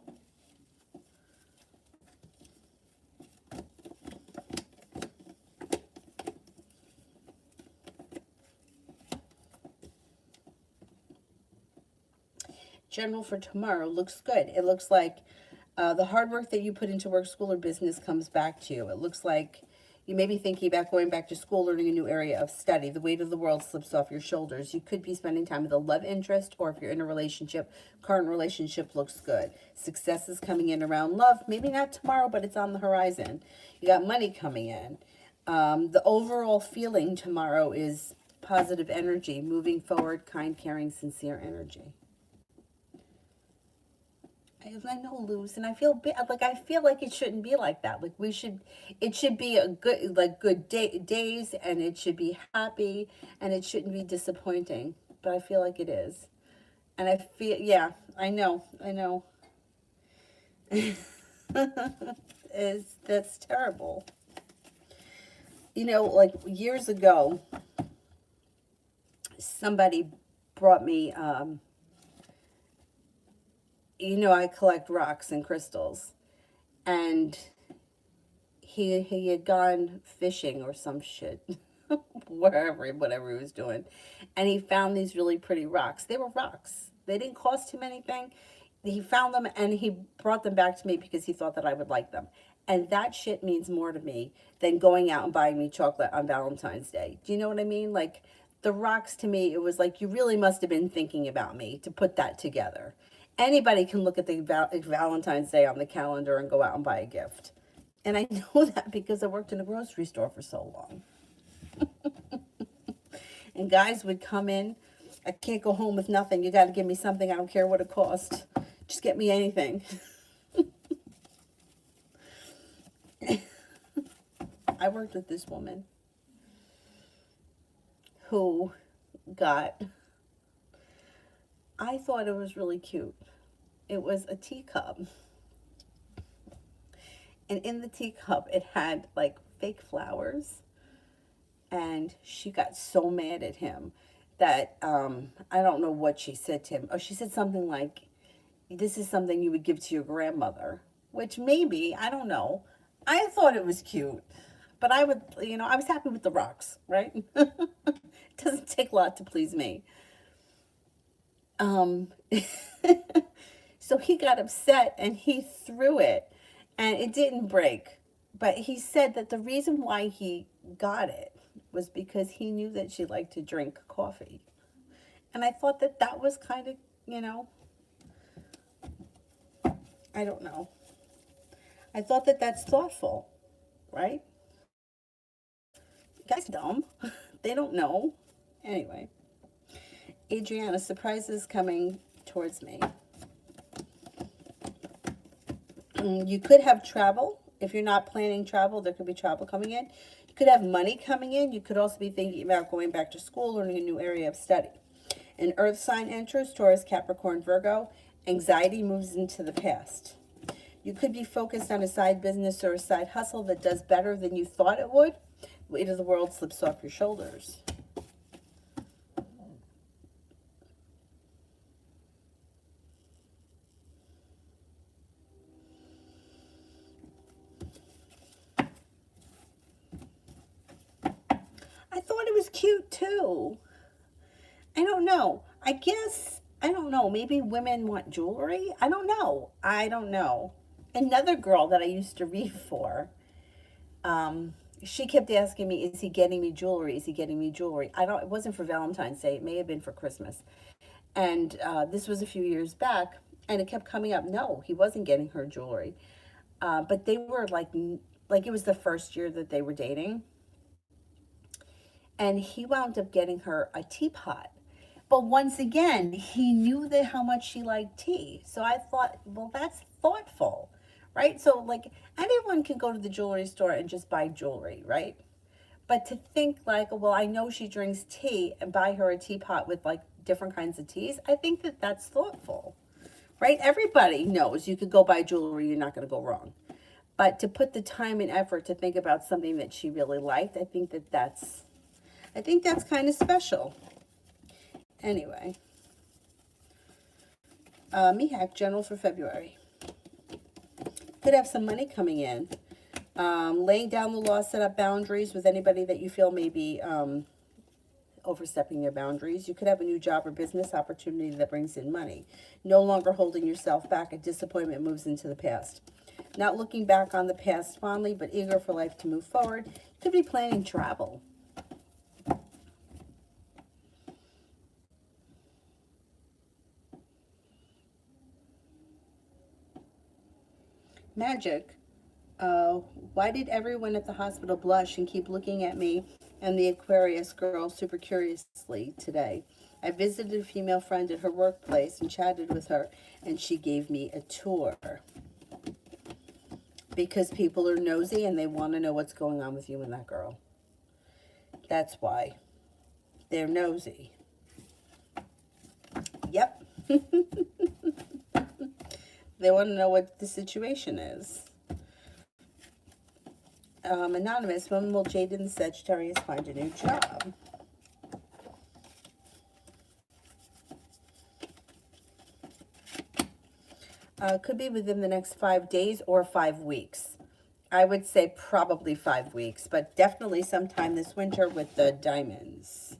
General for tomorrow looks good. It looks like the hard work that you put into work, school, or business comes back to you. It looks like you may be thinking about going back to school, learning a new area of study. The weight of the world slips off your shoulders. You could be spending time with a love interest, or if you're in a relationship, current relationship looks good. Success is coming in around love. Maybe not tomorrow, but it's on the horizon. You got money coming in. The overall feeling tomorrow is positive energy, moving forward, kind, caring, sincere energy. I know, Luz, and I feel bad. Like, I feel like it shouldn't be like that. Like, it should be a good, like, good days, and it should be happy, and it shouldn't be disappointing. But I feel like it is, and I feel, yeah, I know, that's terrible. You know, like years ago, somebody brought me. I collect rocks and crystals, and he had gone fishing or some shit, whatever he was doing, and he found these really pretty rocks. They were rocks. They didn't cost him anything. He found them and he brought them back to me because he thought that I would like them. And that shit means more to me than going out and buying me chocolate on Valentine's Day. Do you know what I mean? Like, the rocks, to me, it was like, you really must have been thinking about me to put that together. Anybody can look at the Valentine's Day on the calendar and go out and buy a gift. And I know that because I worked in a grocery store for so long. And guys would come in. I can't go home with nothing. You got to give me something. I don't care what it costs. Just get me anything. I worked with this woman who got, I thought it was really cute. It was a teacup. And in the teacup, it had like fake flowers. And she got so mad at him that I don't know what she said to him. Oh, she said something like, this is something you would give to your grandmother. Which maybe, I don't know. I thought it was cute. But I would, I was happy with the rocks, right? It doesn't take a lot to please me. So he got upset and he threw it. And it didn't break. But he said that the reason why he got it was because he knew that she liked to drink coffee. And I thought that that was kind of, you know, I don't know. I thought that that's thoughtful, right? Guys dumb. They don't know. Anyway, Adriana, surprise is coming towards me. You could have travel. If you're not planning travel, there could be travel coming in. You could have money coming in. You could also be thinking about going back to school, learning a new area of study. An earth sign enters, Taurus, Capricorn, Virgo. Anxiety moves into the past. You could be focused on a side business or a side hustle that does better than you thought it would. The weight of the world slips off your shoulders. I thought it was cute too. I don't know. I guess, I don't know. Maybe women want jewelry? I don't know. I don't know. Another girl that I used to read for, she kept asking me, is he getting me jewelry? Is he getting me jewelry? I don't, it wasn't for Valentine's Day. It may have been for Christmas. And this was a few years back, and it kept coming up. No, he wasn't getting her jewelry. But they were like it was the first year that they were dating. And he wound up getting her a teapot. But once again, he knew that how much she liked tea. So I thought, well, that's thoughtful, right? So like anyone can go to the jewelry store and just buy jewelry, right? But to think like, well, I know she drinks tea and buy her a teapot with like different kinds of teas, I think that that's thoughtful, right? Everybody knows you could go buy jewelry, you're not going to go wrong. But to put the time and effort to think about something that she really liked, I think that's kind of special. Anyway, Mihak, general for February. Could have some money coming in. Laying down the law, set up boundaries with anybody that you feel may be overstepping their boundaries. You could have a new job or business opportunity that brings in money. No longer holding yourself back. A disappointment moves into the past. Not looking back on the past fondly, but eager for life to move forward. You could be planning travel. Magic. Why did everyone at the hospital blush and keep looking at me and the Aquarius girl super curiously today? I visited a female friend at her workplace and chatted with her, and she gave me a tour. Because people are nosy and they want to know what's going on with you and that girl. That's why. They're nosy. Yep. They want to know what the situation is. Anonymous, when will Jade and the Sagittarius find a new job? Could be within the next 5 days or 5 weeks. I would say probably 5 weeks, but definitely sometime this winter with the diamonds.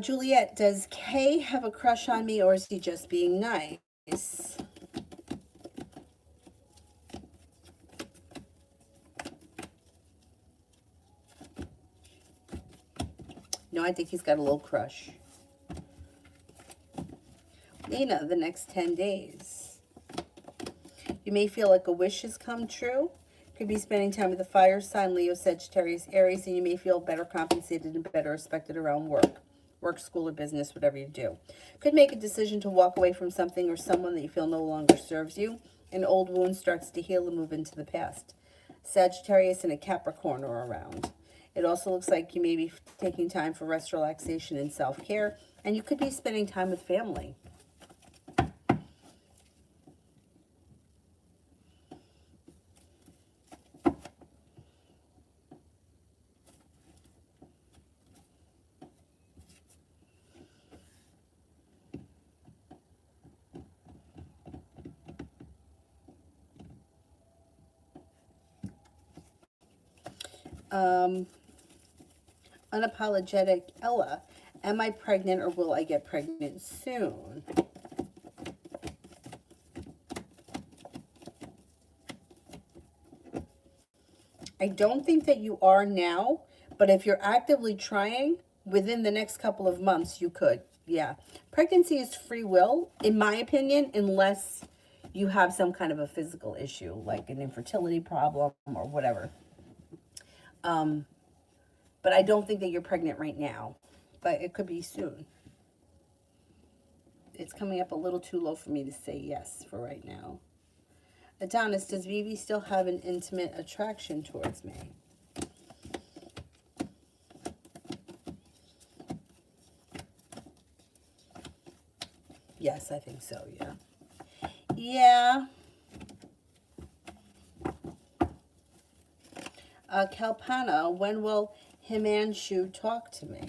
Juliet, does Kay have a crush on me or is he just being nice? No, I think he's got a little crush. Lena, the next 10 days. You may feel like a wish has come true. Could be spending time with the fire sign, Leo, Sagittarius, Aries, and you may feel better compensated and better respected around work, school, or business, whatever you do. Could make a decision to walk away from something or someone that you feel no longer serves you. An old wound starts to heal and move into the past. Sagittarius and a Capricorn are around. It also looks like you may be taking time for rest, relaxation, and self-care, and you could be spending time with family. Unapologetic Ella. Am I pregnant or will I get pregnant soon? I don't think that you are now, but if you're actively trying, within the next couple of months, you could. Yeah. Pregnancy is free will, in my opinion, unless you have some kind of a physical issue, like an infertility problem or whatever. But I don't think that you're pregnant right now, but it could be soon. It's coming up a little too low for me to say yes for right now. Adonis, does Vivi still have an intimate attraction towards me? Yes, I think so, yeah. Yeah. Kalpana, when will Himanshu talk to me?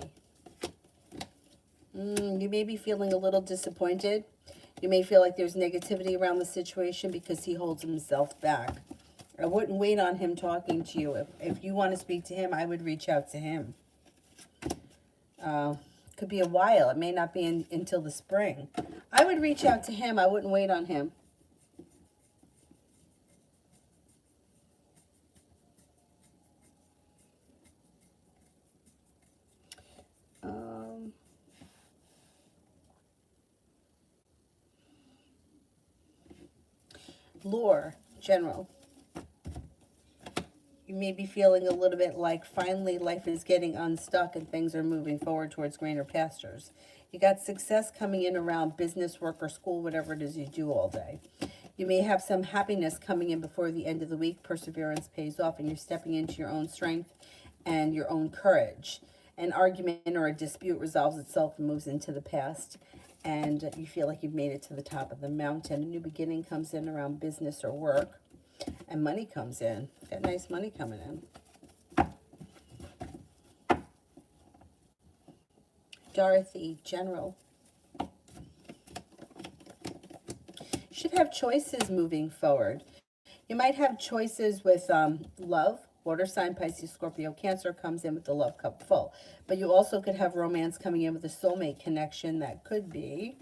You may be feeling a little disappointed. You may feel like there's negativity around the situation because he holds himself back. I wouldn't wait on him talking to you. If you want to speak to him, I would reach out to him. Could be a while. It may not be until the spring. I would reach out to him. I wouldn't wait on him. Lore, general. You may be feeling a little bit like finally life is getting unstuck and things are moving forward towards greener pastures. You got success coming in around business, work, or school, whatever it is you do all day. You may have some happiness coming in before the end of the week. Perseverance pays off and you're stepping into your own strength and your own courage. An argument or a dispute resolves itself and moves into the past. And you feel like you've made it to the top of the mountain. A new beginning comes in around business or work. And money comes in. Got nice money coming in. Dorothy, general. You should have choices moving forward. You might have choices with love. Water sign, Pisces, Scorpio, Cancer comes in with the love cup full. But you also could have romance coming in with a soulmate connection. That could be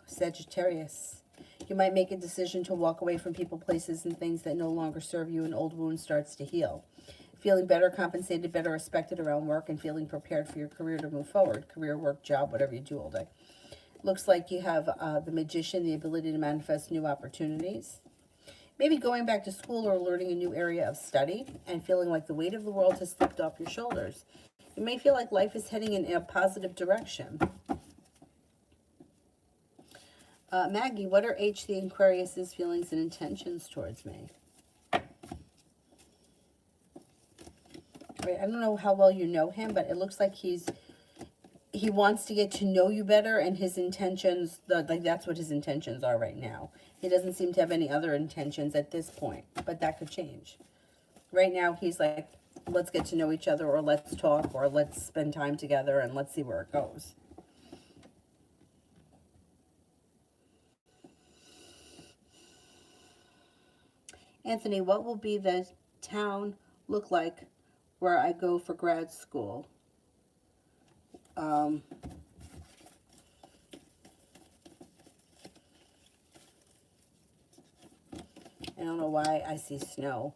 Sagittarius. You might make a decision to walk away from people, places, and things that no longer serve you. An old wound starts to heal. Feeling better compensated, better respected around work, and feeling prepared for your career to move forward. Career, work, job, whatever you do all day. Looks like you have the Magician, the ability to manifest new opportunities. Maybe going back to school or learning a new area of study and feeling like the weight of the world has slipped off your shoulders. You may feel like life is heading in a positive direction. Maggie, what are H the Aquarius's feelings and intentions towards me? Right, I don't know how well you know him, but it looks like he wants to get to know you better, and his intentions, like that's what his intentions are right now. He doesn't seem to have any other intentions at this point, but that could change. Right now, he's like, let's get to know each other, or let's talk, or let's spend time together, and let's see where it goes. Anthony, what will be the town look like where I go for grad school? I don't know why I see snow.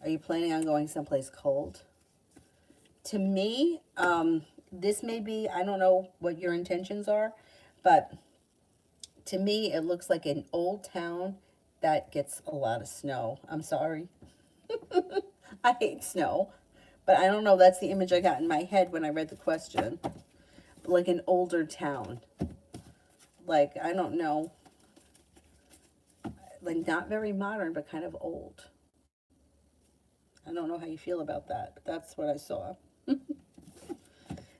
Are you planning on going someplace cold? To me, this may be, I don't know what your intentions are, but to me, it looks like an old town that gets a lot of snow. I'm sorry. I hate snow, but I don't know. That's the image I got in my head when I read the question. Like an older town. Like, I don't know. Like, not very modern, but kind of old. I don't know how you feel about that, but that's what I saw.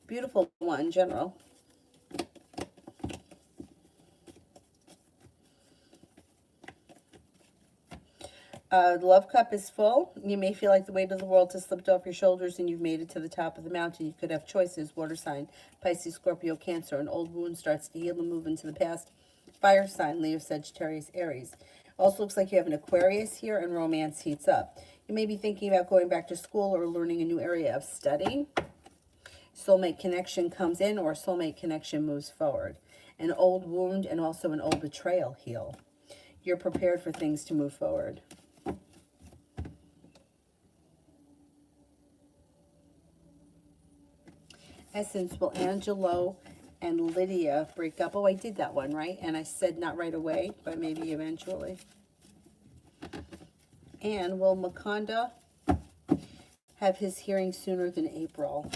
Beautiful one, general. The love cup is full. You may feel like the weight of the world has slipped off your shoulders and you've made it to the top of the mountain. You could have choices. Water sign, Pisces, Scorpio, Cancer. An old wound starts to heal and move into the past. Fire sign, Leo, Sagittarius, Aries. Also looks like you have an Aquarius here and romance heats up. You may be thinking about going back to school or learning a new area of study. soulmate connection comes in or soulmate connection moves forward. An old wound and also an old betrayal heal. You're prepared for things to move forward. Essence, will Angelo and Lydia break up? Oh, I did that one, right? And I said not right away, but maybe eventually. And will Makonda have his hearing sooner than April?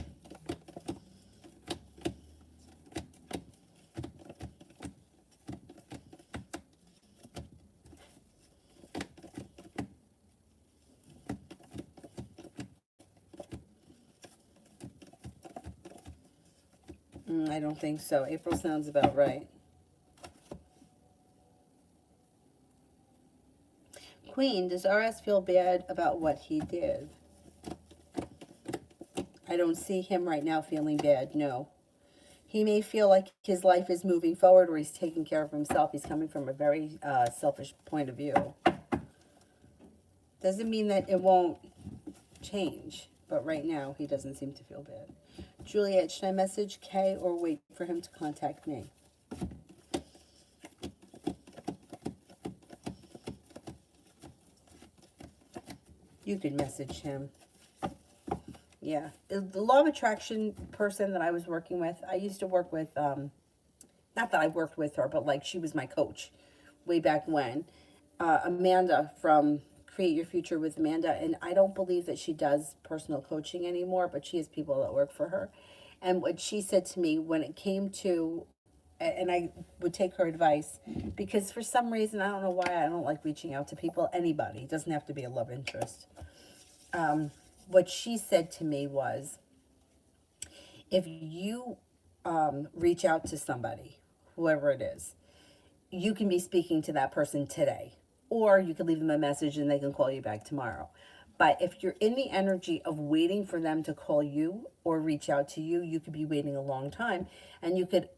I don't think so. April sounds about right. Queen, does RS feel bad about what he did? I don't see him right now feeling bad, no. He may feel like his life is moving forward or he's taking care of himself. He's coming from a very selfish point of view. Doesn't mean that it won't change, but right now he doesn't seem to feel bad. Juliet, should I message Kay or wait for him to contact me? You could message him. Yeah. The law of attraction person that I was working with, I used to work with, not that I worked with her, but like she was my coach way back when. Amanda from Create Your Future with Amanda, and I don't believe that she does personal coaching anymore, but she has people that work for her. And what she said to me when it came to, and I would take her advice, because for some reason, I don't know why, I don't like reaching out to people, anybody. It doesn't have to be a love interest. What she said to me was, if you reach out to somebody, whoever it is, you can be speaking to that person today. Or you can leave them a message and they can call you back tomorrow. But if you're in the energy of waiting for them to call you or reach out to you, you could be waiting a long time. And you could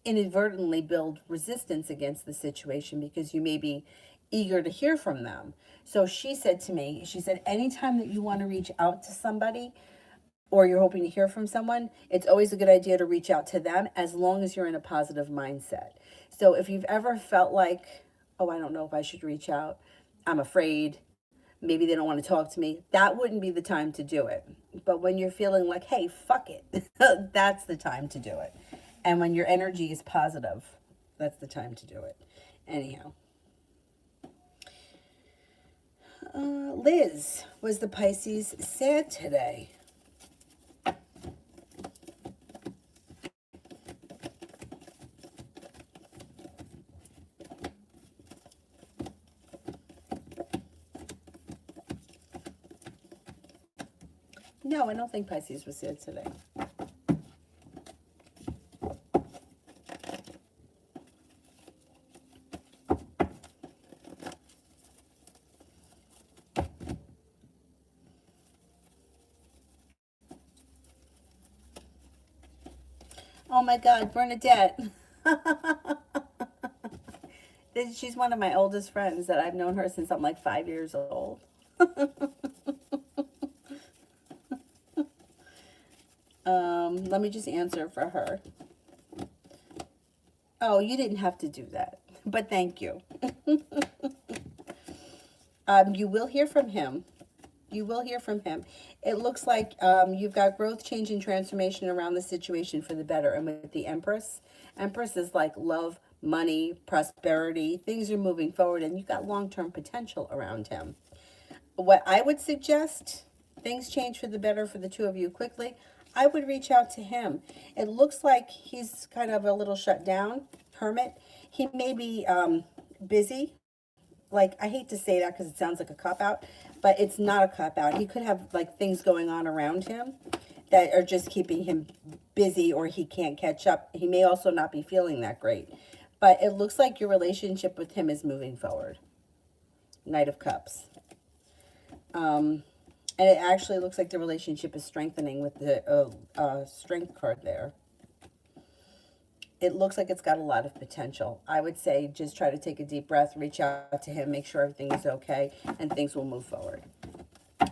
inadvertently build resistance against the situation because you may be eager to hear from them. So she said to me, she said, anytime that you want to reach out to somebody or you're hoping to hear from someone, it's always a good idea to reach out to them as long as you're in a positive mindset. So if you've ever felt like, oh, I don't know if I should reach out, I'm afraid, maybe they don't want to talk to me, that wouldn't be the time to do it. But when you're feeling like, hey, fuck it, that's the time to do it. And when your energy is positive, that's the time to do it. Anyhow. Liz, was the Pisces sad today? No, I don't think Pisces was sad today. Oh my God, Bernadette. She's one of my oldest friends that I've known her since I'm like 5 years old. Let me just answer for her. Oh, you didn't have to do that, but thank you. You will hear from him. You will hear from him. It looks like you've got growth, change, and transformation around the situation for the better. And with the Empress, Empress is like love, money, prosperity. Things are moving forward, and you've got long-term potential around him. What I would suggest, things change for the better for the two of you quickly. I would reach out to him. It looks like he's kind of a little shut down, hermit. He may be busy. Like, I hate to say that because it sounds like a cop-out, but it's not a cop-out. He could have, like, things going on around him that are just keeping him busy or he can't catch up. He may also not be feeling that great. But it looks like your relationship with him is moving forward. Knight of Cups. And it actually looks like the relationship is strengthening with the strength card there. It looks like it's got a lot of potential. I would say just try to take a deep breath, reach out to him, make sure everything is okay, and things will move forward.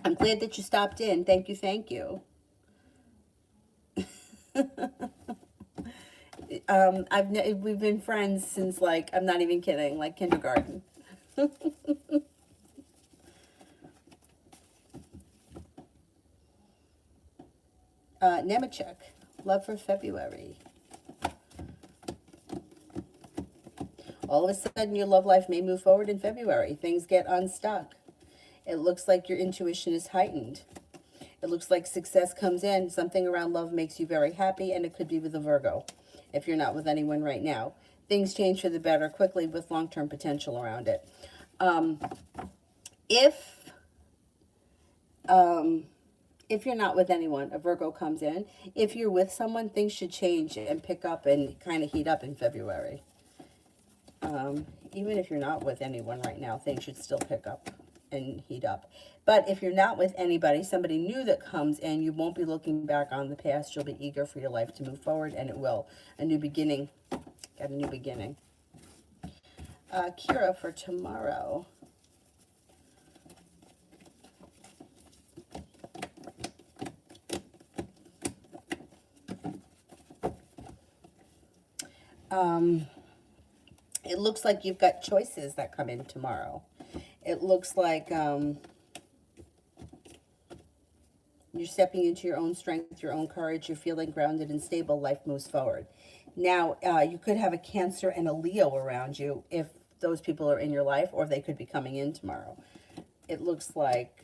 I'm glad that you stopped in. Thank you, thank you. We've been friends since, like, I'm not even kidding, like kindergarten. Nemechek, love for February. All of a sudden, your love life may move forward in February. Things get unstuck. It looks like your intuition is heightened. It looks like success comes in. Something around love makes you very happy, and it could be with a Virgo if you're not with anyone right now. Things change for the better quickly with long-term potential around it. If you're not with anyone, a Virgo comes in. If you're with someone, things should change and pick up and kind of heat up in February. Even if you're not with anyone right now, things should still pick up and heat up. But if you're not with anybody, somebody new that comes in, you won't be looking back on the past. You'll be eager for your life to move forward, and it will. A new beginning. Got a new beginning. Kira for tomorrow. It looks like you've got choices that come in tomorrow. It looks like you're stepping into your own strength, your own courage. You're feeling grounded and stable. Life moves forward. Now, you could have a Cancer and a Leo around you if those people are in your life, or they could be coming in tomorrow. It looks like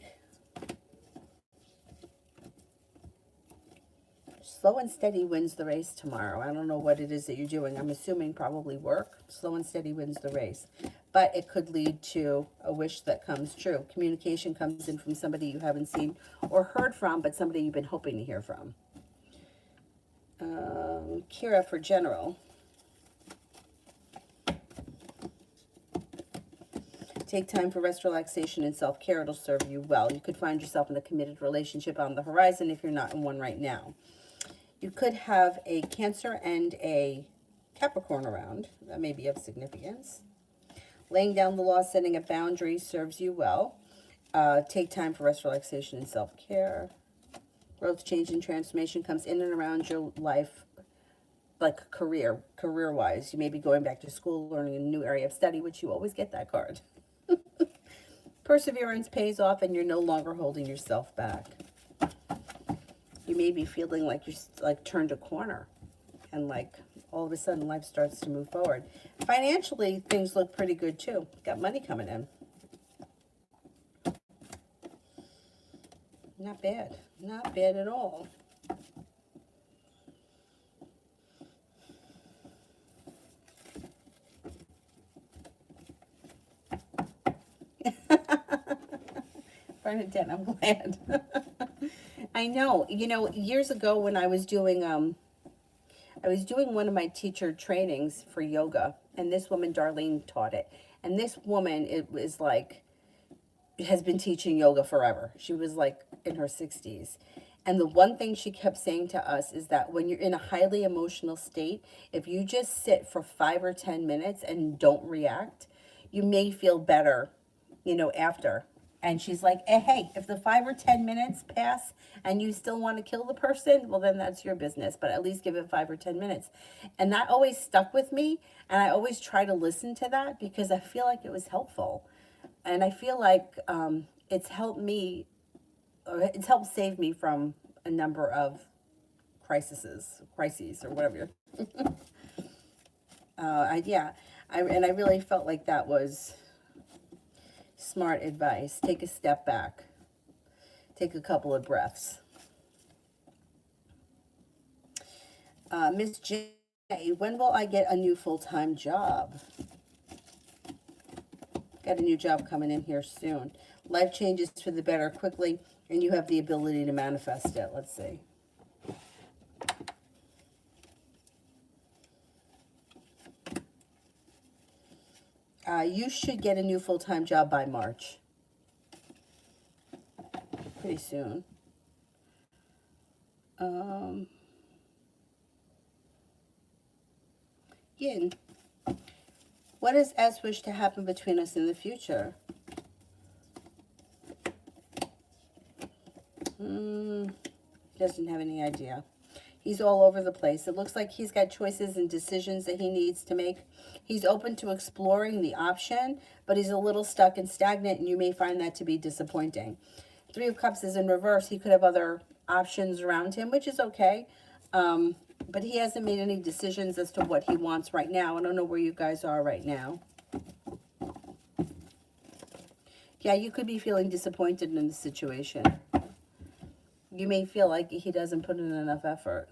slow and steady wins the race tomorrow. I don't know what it is that you're doing. I'm assuming probably work. Slow and steady wins the race. But it could lead to a wish that comes true. Communication comes in from somebody you haven't seen or heard from, but somebody you've been hoping to hear from. Kira for general. Take time for rest, relaxation, and self-care. It'll serve you well. You could find yourself in a committed relationship on the horizon if you're not in one right now. You could have a Cancer and a Capricorn around. That may be of significance. Laying down the law, setting a boundary serves you well. Take time for rest, relaxation, and self-care. Growth, change, and transformation comes in and around your life, like career-wise. You may be going back to school, learning a new area of study, which you always get that card. Perseverance pays off, and you're no longer holding yourself back. You may be feeling like you're like turned a corner, and like all of a sudden life starts to move forward. Financially, things look pretty good too. Got money coming in. Not bad. Not bad at all. Bernadette, I'm glad. I know. You know, years ago when I was doing one of my teacher trainings for yoga, and this woman, Darlene, taught it. And this woman, it was like, has been teaching yoga forever. She was like in her 60s. And the one thing she kept saying to us is that when you're in a highly emotional state, if you just sit for 5 or 10 minutes and don't react, you may feel better, you know, after. And she's like, hey, if the 5 or 10 minutes pass and you still want to kill the person, well, then that's your business. But at least give it 5 or 10 minutes. And that always stuck with me. And I always try to listen to that because I feel like it was helpful. And I feel like it's helped me, or it's helped save me from a number of crises or whatever. I really felt like that was smart advice. Take a step back. Take a couple of breaths. Miss J, when will I get a new full-time job? Got a new job coming in here soon. Life changes for the better quickly, and you have the ability to manifest it. Let's see. You should get a new full-time job by March. Pretty soon. Yin. What does S wish to happen between us in the future? Doesn't have any idea. He's all over the place. It looks like he's got choices and decisions that he needs to make. He's open to exploring the option, but he's a little stuck and stagnant, and you may find that to be disappointing. Three of Cups is in reverse. He could have other options around him, which is okay. But he hasn't made any decisions as to what he wants right now. I don't know where you guys are right now. Yeah, you could be feeling disappointed in the situation. You may feel like he doesn't put in enough effort.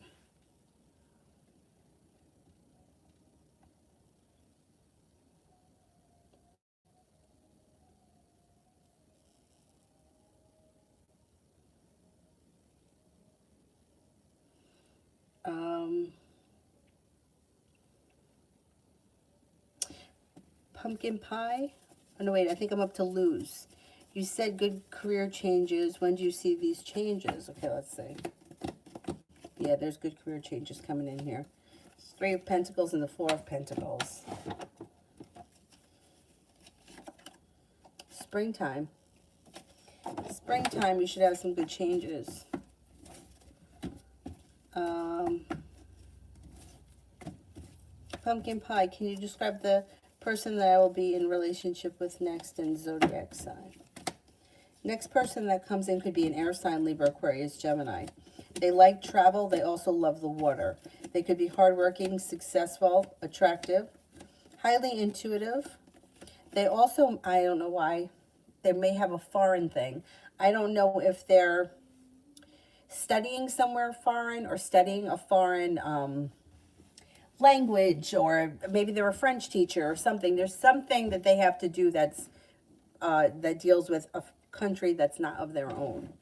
Pumpkin pie? Oh, no, wait, I think I'm up to lose. You said good career changes. When do you see these changes? Okay, let's see. Yeah, there's good career changes coming in here. Three of Pentacles and the Four of Pentacles. Springtime. Springtime, you should have some good changes. Pumpkin pie, can you describe the person that I will be in relationship with next in zodiac sign? Next person that comes in could be an air sign, Libra, Aquarius, Gemini. They like travel. They also love the water. They could be hardworking, successful, attractive, highly intuitive. They also, I don't know why, they may have a foreign thing. I don't know if they're studying somewhere foreign or studying a foreign language, or maybe they're a French teacher or something. There's something that they have to do that's that deals with a country that's not of their own.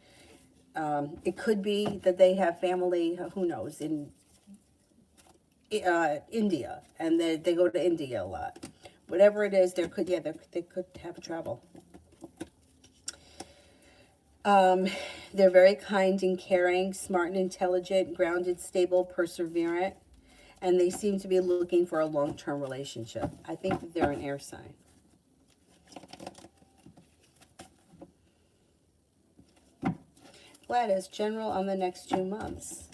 It could be that they have family, who knows, in India, and they go to India a lot. Whatever it is, they could have travel. They're very kind and caring, smart and intelligent, grounded, stable, perseverant, and they seem to be looking for a long-term relationship. I think that they're an air sign. Gladys, general on the next 2 months.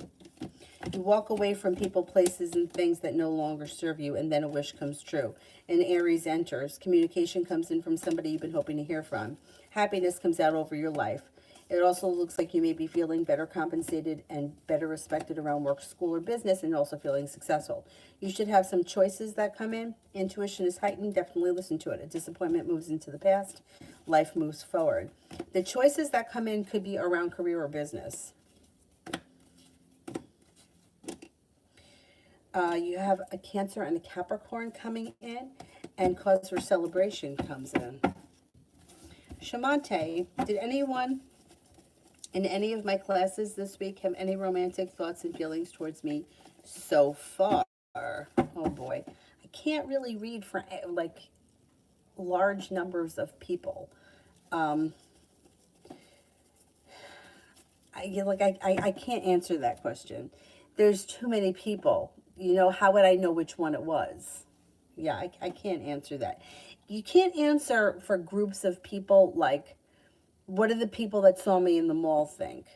You walk away from people, places, and things that no longer serve you, and then a wish comes true. And Aries enters. Communication comes in from somebody you've been hoping to hear from. Happiness comes out over your life. It also looks like you may be feeling better compensated and better respected around work, school, or business, and also feeling successful. You should have some choices that come in. Intuition is heightened. Definitely listen to it. A disappointment moves into the past. Life moves forward. The choices that come in could be around career or business. You have a Cancer and a Capricorn coming in, and cause for celebration comes in. Shamante, did anyone in any of my classes this week have any romantic thoughts and feelings towards me so far? Oh boy, I can't really read for like large numbers of people. I can't answer that question. There's too many people. You know, how would I know which one it was? Yeah, I can't answer that. You can't answer for groups of people, like, what do the people that saw me in the mall think?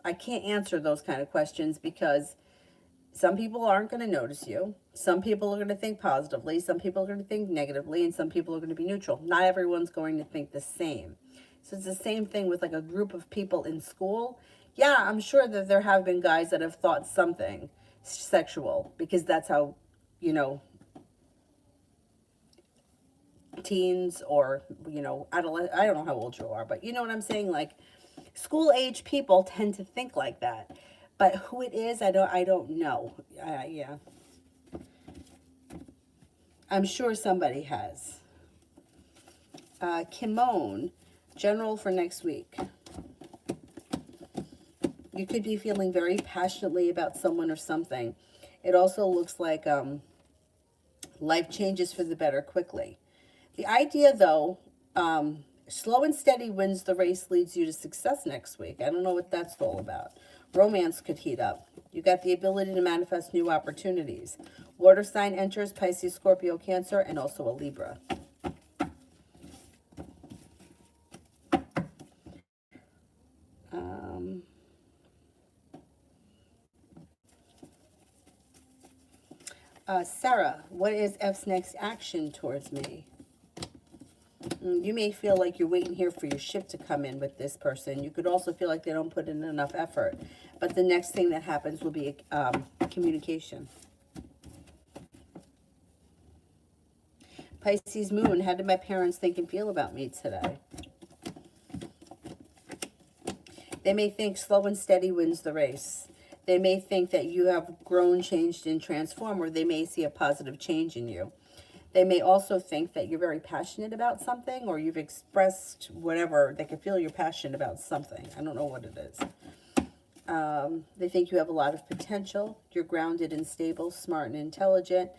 I can't answer those kind of questions because some people aren't going to notice you. Some people are going to think positively. Some people are going to think negatively. And some people are going to be neutral. Not everyone's going to think the same. So it's the same thing with like a group of people in school. Yeah, I'm sure that there have been guys that have thought something sexual because that's how, you know, teens or, you know, I don't know how old you are, but you know what I'm saying? Like school age people tend to think like that, but who it is, I don't know. Yeah. I'm sure somebody has. Kimon, general for next week. You could be feeling very passionately about someone or something. It also looks like life changes for the better quickly. The idea, though, slow and steady wins the race, leads you to success next week. I don't know what that's all about. Romance could heat up. You got the ability to manifest new opportunities. Water sign enters, Pisces, Scorpio, Cancer, and also a Libra. Sarah, what is F's next action towards me? You may feel like you're waiting here for your ship to come in with this person. You could also feel like they don't put in enough effort. But the next thing that happens will be communication. Pisces moon, how did my parents think and feel about me today? They may think slow and steady wins the race. They may think that you have grown, changed, and transformed, or they may see a positive change in you. They may also think that you're very passionate about something, or you've expressed whatever. They can feel you're passionate about something. I don't know what it is. They think you have a lot of potential. You're grounded and stable, smart and intelligent.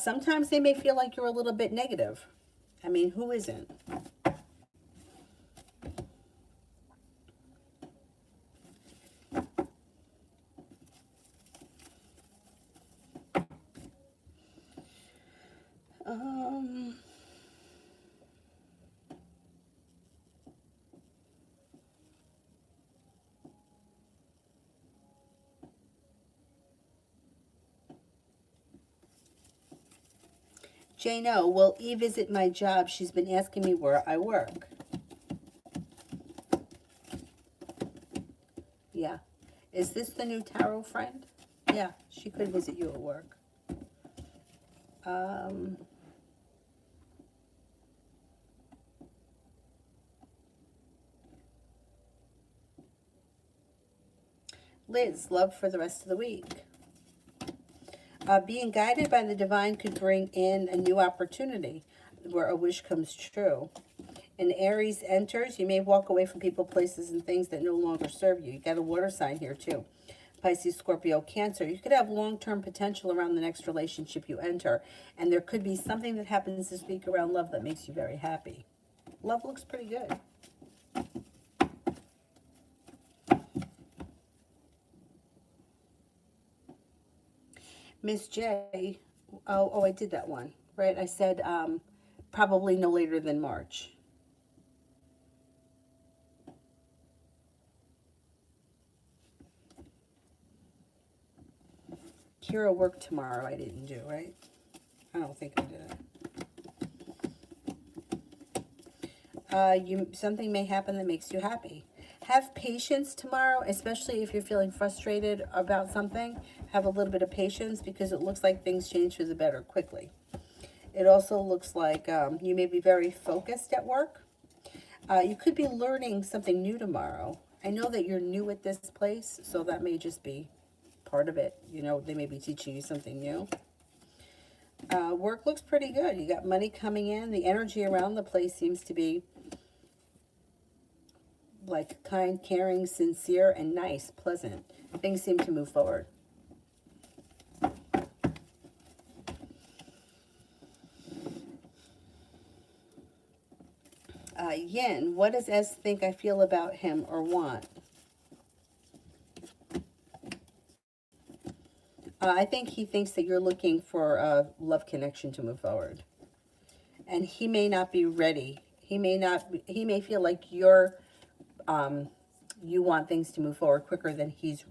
Sometimes they may feel like you're a little bit negative. I mean, who isn't? Jane O, will E visit my job? She's been asking me where I work. Yeah. Is this the new tarot friend? Yeah, she could visit you at work. Liz, love for the rest of the week. Being guided by the divine could bring in a new opportunity where a wish comes true. And Aries enters, you may walk away from people, places, and things that no longer serve you. You got a water sign here too. Pisces, Scorpio, Cancer. You could have long-term potential around the next relationship you enter. And there could be something that happens this week around love that makes you very happy. Love looks pretty good. Miss J, oh, I did that one, right? I said probably no later than March. Kira work tomorrow, I didn't do, right? I don't think I did. Something may happen that makes you happy. Have patience tomorrow, especially if you're feeling frustrated about something. Have a little bit of patience because it looks like things change for the better quickly. It also looks like you may be very focused at work. You could be learning something new tomorrow. I know that you're new at this place, so that may just be part of it. You know, they may be teaching you something new. Work looks pretty good. You got money coming in. The energy around the place seems to be like kind, caring, sincere, and nice, pleasant. Things seem to move forward. Yin, what does S think I feel about him or want? I think he thinks that you're looking for a love connection to move forward. And he may not be ready. He may feel like you want things to move forward quicker than he's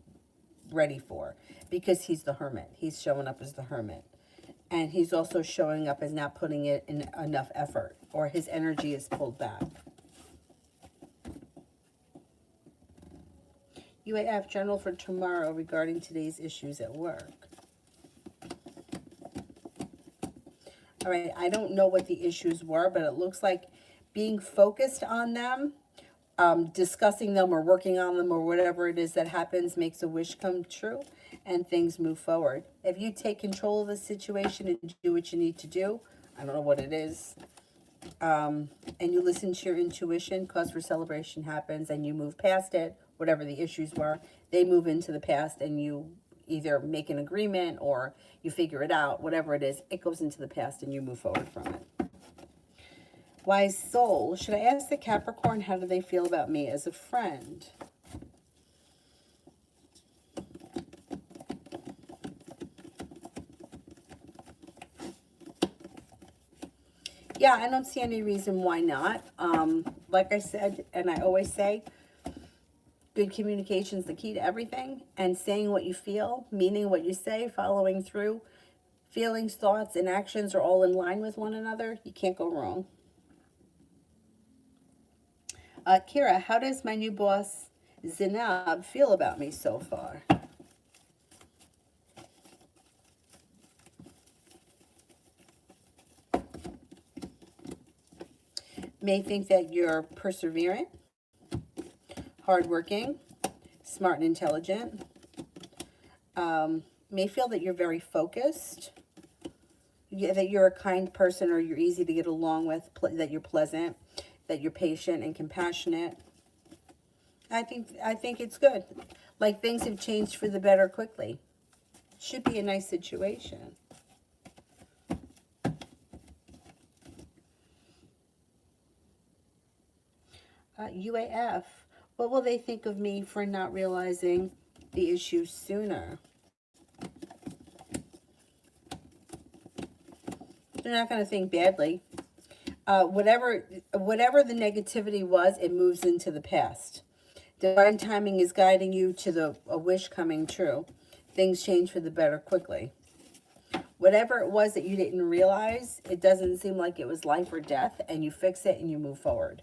ready for, because he's the hermit. He's showing up as the hermit. And he's also showing up as not putting it in enough effort, or his energy is pulled back. UAF journal for tomorrow regarding today's issues at work. All right, I don't know what the issues were, but it looks like being focused on them, discussing them or working on them or whatever it is that happens makes a wish come true and things move forward. If you take control of the situation and do what you need to do, I don't know what it is, and you listen to your intuition, cause for celebration happens and you move past it, whatever the issues were, they move into the past and you either make an agreement or you figure it out, whatever it is, it goes into the past and you move forward from it. Wise soul, should I ask the Capricorn how do they feel about me as a friend? Yeah, I don't see any reason why not. Like I said, and I always say, good communication is the key to everything. And saying what you feel, meaning what you say, following through, Feelings, thoughts, and actions are all in line with one another. You can't go wrong. Kira, how does my new boss, Zinab, feel about me so far? May think that you're perseverant, hardworking, smart and intelligent. May feel that you're very focused, that you're a kind person or you're easy to get along with, that you're pleasant, that you're patient and compassionate. I think it's good. Like things have changed for the better quickly. Should be a nice situation. UAF, what will they think of me for not realizing the issue sooner? They're not going to think badly. Whatever the negativity was, it moves into the past. Divine timing is guiding you to a wish coming true. Things change for the better quickly. Whatever it was that you didn't realize, it doesn't seem like it was life or death, and you fix it and you move forward.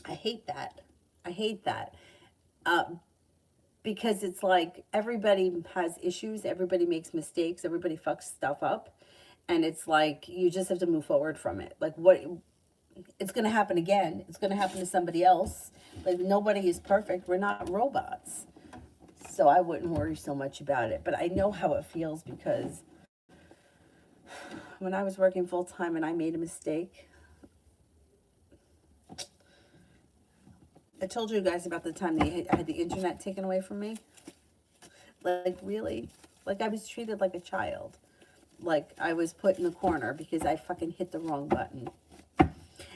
I hate that. I hate that. Because it's like everybody has issues, everybody makes mistakes, everybody fucks stuff up. And it's like you just have to move forward from it. Like what, it's going to happen again. It's going to happen to somebody else. Like nobody is perfect. We're not robots. So I wouldn't worry so much about it. But I know how it feels because when I was working full time and I made a mistake, I told you guys about the time I had the internet taken away from me. Like really, like I was treated like a child. Like I was put in the corner because I fucking hit the wrong button.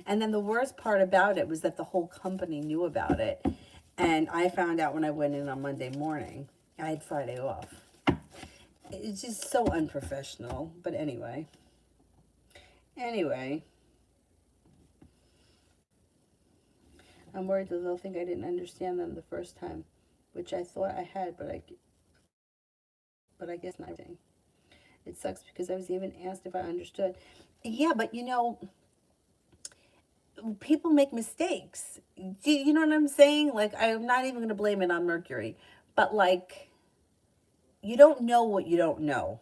And then the worst part about it was that the whole company knew about it. And I found out when I went in on Monday morning. I had Friday off. It's just so unprofessional. But anyway. I'm worried that they'll think I didn't understand them the first time, which I thought I had, but I guess not. It sucks because I was even asked if I understood. Yeah, but you know, people make mistakes. Do you know what I'm saying? Like, I'm not even going to blame it on Mercury, but like, you don't know what you don't know,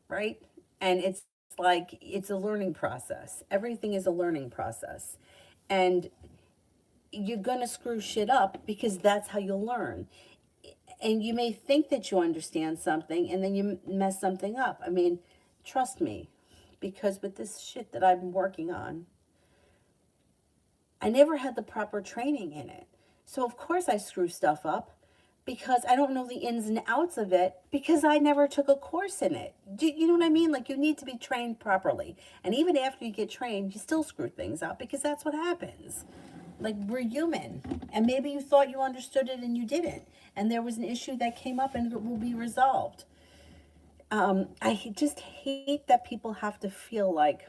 right? And it's like, it's a learning process. Everything is a learning process. And you're going to screw shit up because that's how you learn. And you may think that you understand something and then you mess something up. I mean, trust me, because with this shit that I'm working on, I never had the proper training in it. So of course I screw stuff up because I don't know the ins and outs of it because I never took a course in it. Do you know what I mean? Like you need to be trained properly. And even after you get trained, you still screw things up because that's what happens. Like we're human. And maybe you thought you understood it and you didn't. And there was an issue that came up and it will be resolved. I just hate that people have to feel like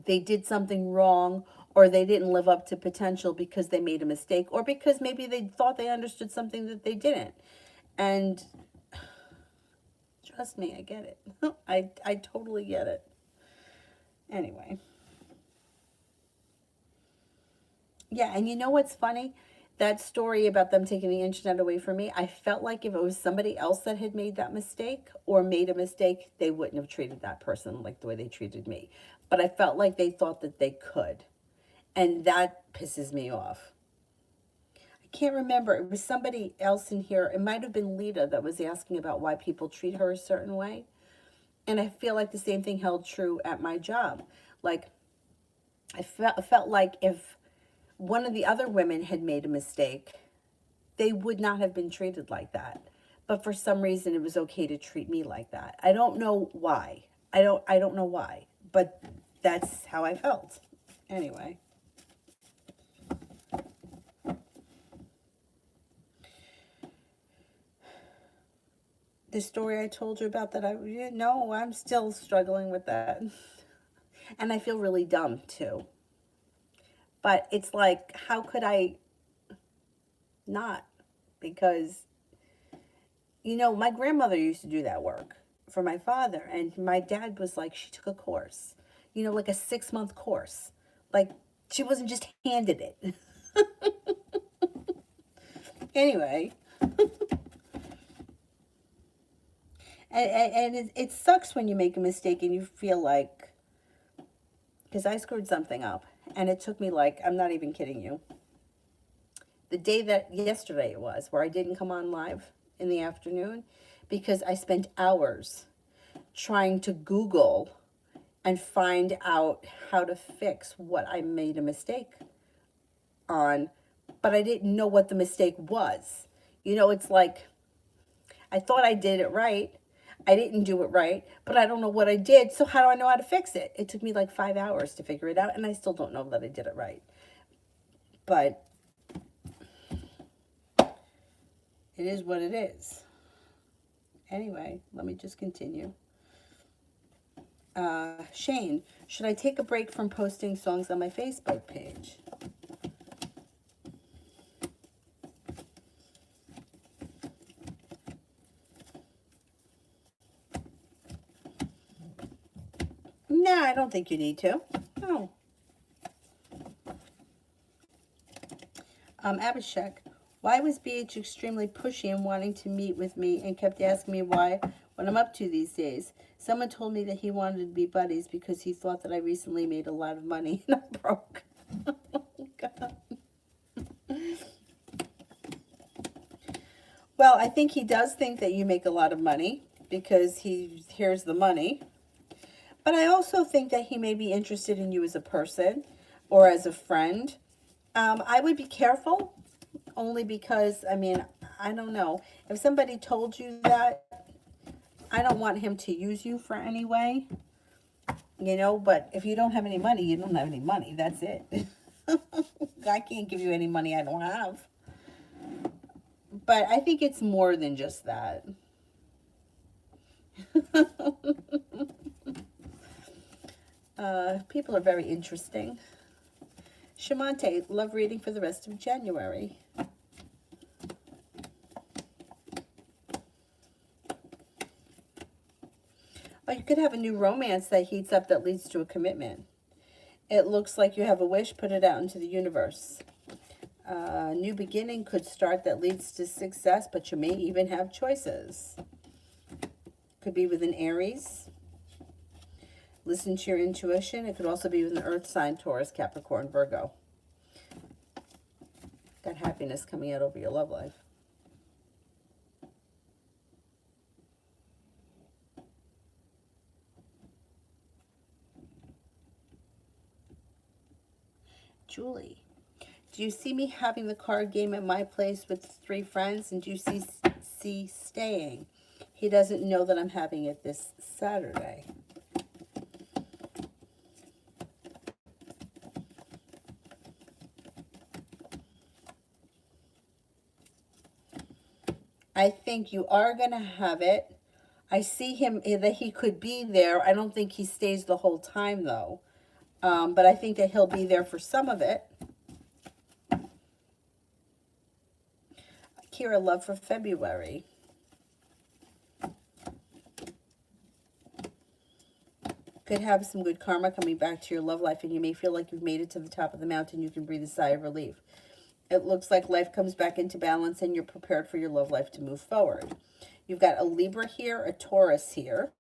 they did something wrong or they didn't live up to potential because they made a mistake or because maybe they thought they understood something that they didn't. And trust me, I get it. I totally get it. Anyway. Yeah, and you know what's funny? That story about them taking the internet away from me, I felt like if it was somebody else that had made that mistake or made a mistake, they wouldn't have treated that person like the way they treated me. But I felt like they thought that they could. And that pisses me off. I can't remember. It was somebody else in here. It might have been Lita that was asking about why people treat her a certain way. And I feel like the same thing held true at my job. Like, I felt like if one of the other women had made a mistake, they would not have been treated like that. But for some reason, it was okay to treat me like that. I don't know why. I don't know why. But that's how I felt. Anyway. The story I told you about that no, I'm still struggling with that. And I feel really dumb too. But it's like, how could I not? Because, you know, my grandmother used to do that work. for my father. And my dad was like, she took a course, you know, like a 6-month course. Like, she wasn't just handed it. Anyway, and it sucks when you make a mistake and you feel like, because I screwed something up. And it took me like, I'm not even kidding you, the day that yesterday it was, where I didn't come on live in the afternoon, because I spent hours trying to Google and find out how to fix what I made a mistake on, but I didn't know what the mistake was. You know, it's like, I thought I did it right. I didn't do it right, but I don't know what I did. So how do I know how to fix it? It took me like 5 hours to figure it out, and I still don't know that I did it right. But it is what it is. Anyway, let me just continue. Shane, should I take a break from posting songs on my Facebook page? No, I don't think you need to. No. Abhishek, why was BH extremely pushy and wanting to meet with me and kept asking me what I'm up to these days? Someone told me that he wanted to be buddies because he thought that I recently made a lot of money and I'm broke. Oh, God. Well, I think he does think that you make a lot of money because he hears the money. But I also think that he may be interested in you as a person or as a friend. I would be careful, only because, I mean, I don't know. If somebody told you that, I don't want him to use you for any way, you know, but if you don't have any money, you don't have any money. That's it. I can't give you any money I don't have. But I think it's more than just that. People are very interesting. Shamante, love reading for the rest of January. Oh, you could have a new romance that heats up that leads to a commitment. It looks like you have a wish, put it out into the universe. A new beginning could start that leads to success, but you may even have choices. Could be with an Aries. Listen to your intuition. It could also be with an earth sign, Taurus, Capricorn, Virgo. Got happiness coming out over your love life. Julie, do you see me having the card game at my place with 3 friends? And do you see staying? He doesn't know that I'm having it this Saturday. I think you are going to have it. I see him, that he could be there. I don't think he stays the whole time, though. But I think that he'll be there for some of it. Kira, love for February. Could have some good karma coming back to your love life, and you may feel like you've made it to the top of the mountain. You can breathe a sigh of relief. It looks like life comes back into balance and you're prepared for your love life to move forward. You've got a Libra here, a Taurus here.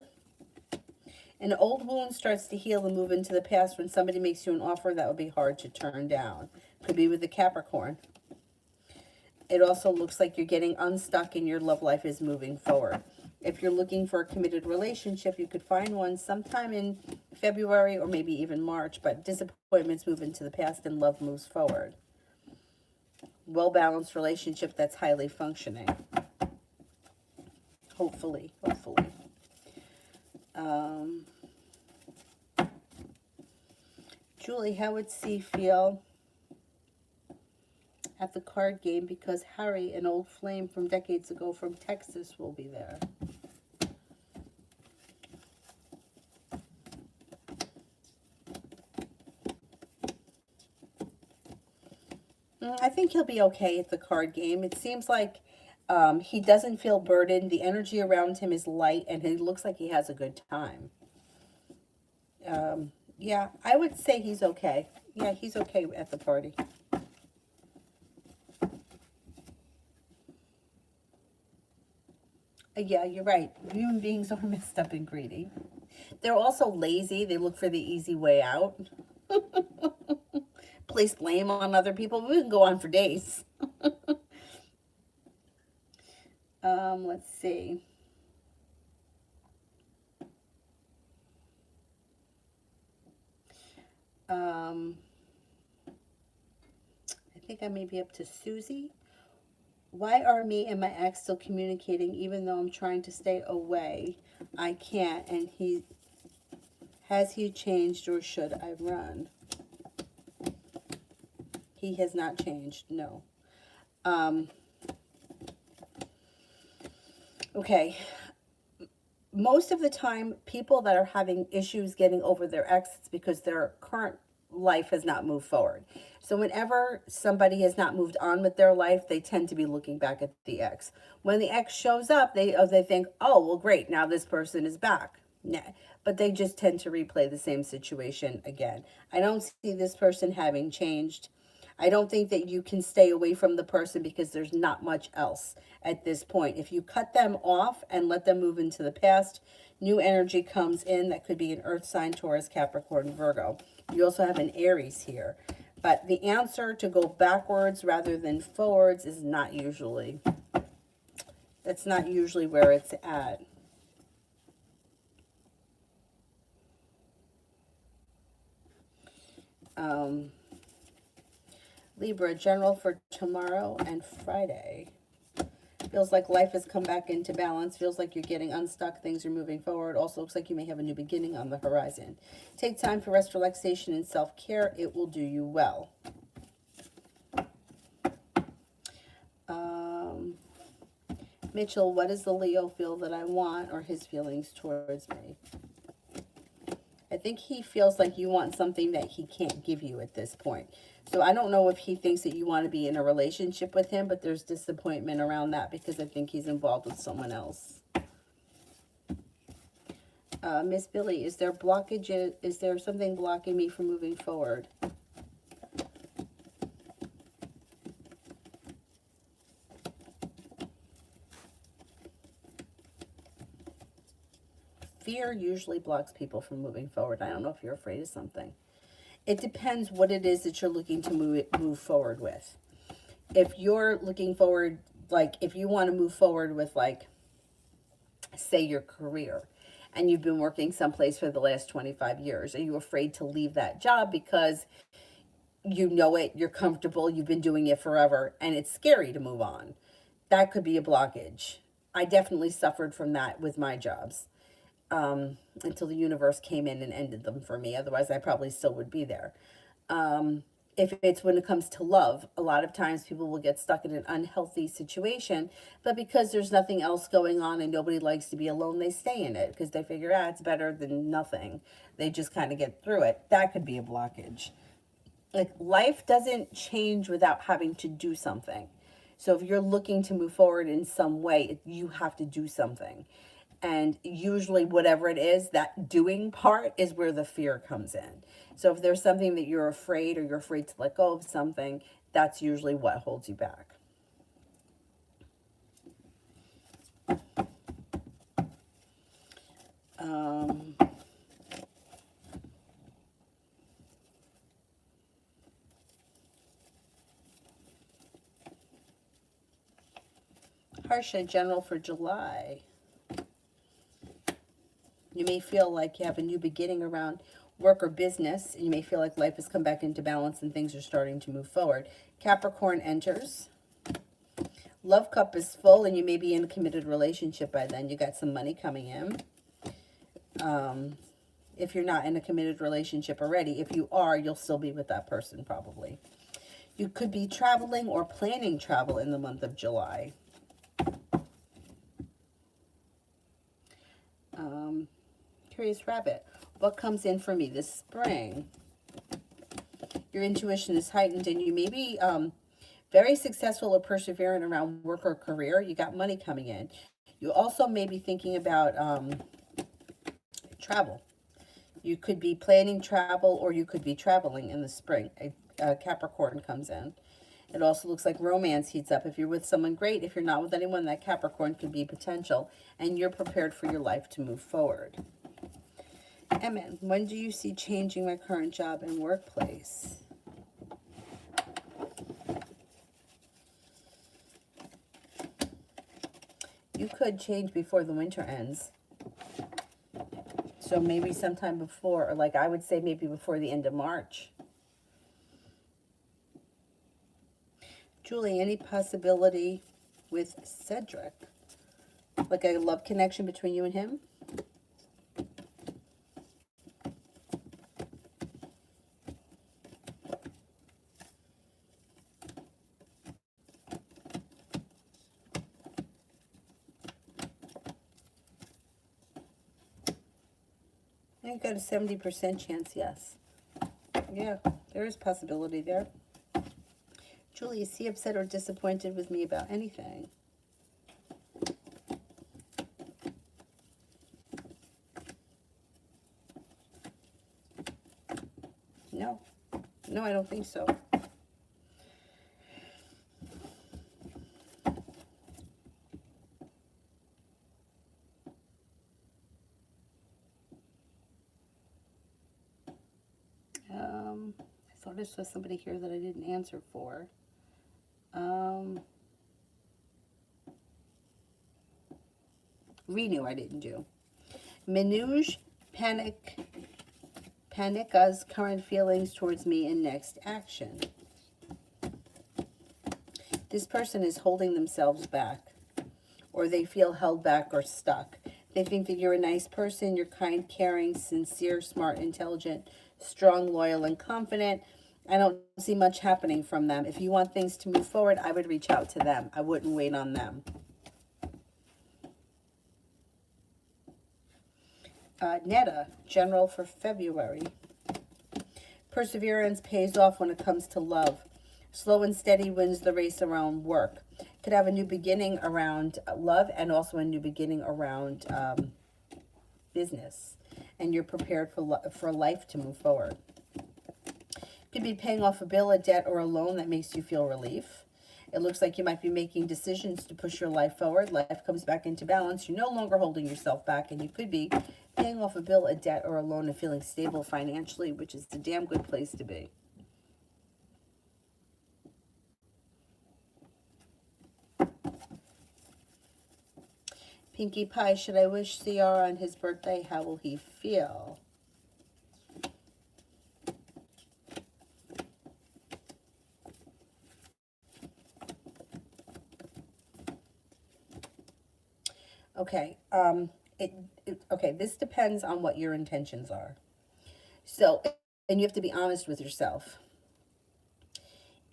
An old wound starts to heal and move into the past when somebody makes you an offer that would be hard to turn down. Could be with the Capricorn. It also looks like you're getting unstuck and your love life is moving forward. If you're looking for a committed relationship, you could find one sometime in February or maybe even March, but disappointments move into the past and love moves forward. Well-balanced relationship that's highly functioning. Hopefully. Julie, how would C feel at the card game because Harry, an old flame from decades ago from Texas, will be there? I think he'll be okay at the card game. It seems like He doesn't feel burdened. The energy around him is light, and he looks like he has a good time. Yeah, I would say he's okay. Yeah, he's okay at the party. Yeah, you're right. Human beings are messed up and greedy. They're also lazy. They look for the easy way out. Place blame on other people. We can go on for days. Let's see. Um, I think I may be up to Susie. Why are me and my ex still communicating even though I'm trying to stay away? I can't. And has he changed or should I run? He has not changed. No. Okay. Most of the time, people that are having issues getting over their ex, it's because their current life has not moved forward. So whenever somebody has not moved on with their life, they tend to be looking back at the ex. When the ex shows up, they think, oh, well, great, now this person is back. Nah. But they just tend to replay the same situation again. I don't see this person having changed. I don't think that you can stay away from the person because there's not much else at this point. If you cut them off and let them move into the past, new energy comes in. That could be an earth sign, Taurus, Capricorn, Virgo. You also have an Aries here. But the answer to go backwards rather than forwards is not usually, that's not usually where it's at. Libra, general for tomorrow and Friday. Feels like life has come back into balance. Feels like you're getting unstuck. Things are moving forward. Also looks like you may have a new beginning on the horizon. Take time for rest, relaxation, and self-care. It will do you well. Mitchell, what does the Leo feel that I want, or his feelings towards me? I think he feels like you want something that he can't give you at this point. So I don't know if he thinks that you want to be in a relationship with him, but there's disappointment around that because I think he's involved with someone else. Miss Billy, is there blockage? Is there something blocking me from moving forward? Fear usually blocks people from moving forward. I don't know if you're afraid of something. It depends what it is that you're looking to move forward with. If you're looking forward, like if you want to move forward with, like, say your career, and you've been working someplace for the last 25 years, are you afraid to leave that job because you know it, you're comfortable, you've been doing it forever, and it's scary to move on? That could be a blockage. I definitely suffered from that with my jobs. Until the universe came in and ended them for me. Otherwise, I probably still would be there. If it's when it comes to love, a lot of times people will get stuck in an unhealthy situation, but because there's nothing else going on and nobody likes to be alone, they stay in it because they figure, it's better than nothing. They just kind of get through it. That could be a blockage. Like, life doesn't change without having to do something. So if you're looking to move forward in some way, you have to do something. And usually whatever it is, that doing part is where the fear comes in. So if there's something that you're afraid, or you're afraid to let go of something, that's usually what holds you back. Harsha, general for July. You may feel like you have a new beginning around work or business. You may feel like life has come back into balance and things are starting to move forward. Capricorn enters. Love cup is full, and you may be in a committed relationship by then. You got some money coming in. If you're not in a committed relationship already, if you are, you'll still be with that person probably. You could be traveling or planning travel in the month of July. Curious Rabbit, what comes in for me this spring? Your intuition is heightened, and you may be Very successful or persevering around work or career. You got money coming in. You also may be thinking about travel. You could be planning travel, or you could be traveling in the spring. A Capricorn comes in. It also looks like romance heats up. If you're with someone, great. If you're not with anyone, that Capricorn could be potential, and you're prepared for your life to move forward. Emin, when do you see changing my current job and workplace? You could change before the winter ends. So maybe sometime before, or like I would say maybe before the end of March. Julie, any possibility with Cedric? Like a love connection between you and him? I got a 70% chance, yes. Yeah, there is possibility there. Julie, is he upset or disappointed with me about anything? No. No, I don't think so. I thought I saw somebody here that I didn't answer for. Renew I didn't do. Manoj Panika's current feelings towards me and next action. This person is holding themselves back, or they feel held back or stuck. They think that you're a nice person, you're kind, caring, sincere, smart, intelligent, strong, loyal, and confident. I don't see much happening from them. If you want things to move forward, I would reach out to them. I wouldn't wait on them. Netta, general for February. Perseverance pays off when it comes to love. Slow and steady wins the race around work. Could have a new beginning around love and also a new beginning around business. And you're prepared for life to move forward. Could be paying off a bill, a debt, or a loan that makes you feel relief. It looks like you might be making decisions to push your life forward. Life comes back into balance. You're no longer holding yourself back, and you could be paying off a bill, a debt, or a loan and feeling stable financially, which is a damn good place to be. Pinkie Pie, should I wish CR on his birthday? How will he feel? Okay, okay, this depends on what your intentions are. So, and you have to be honest with yourself.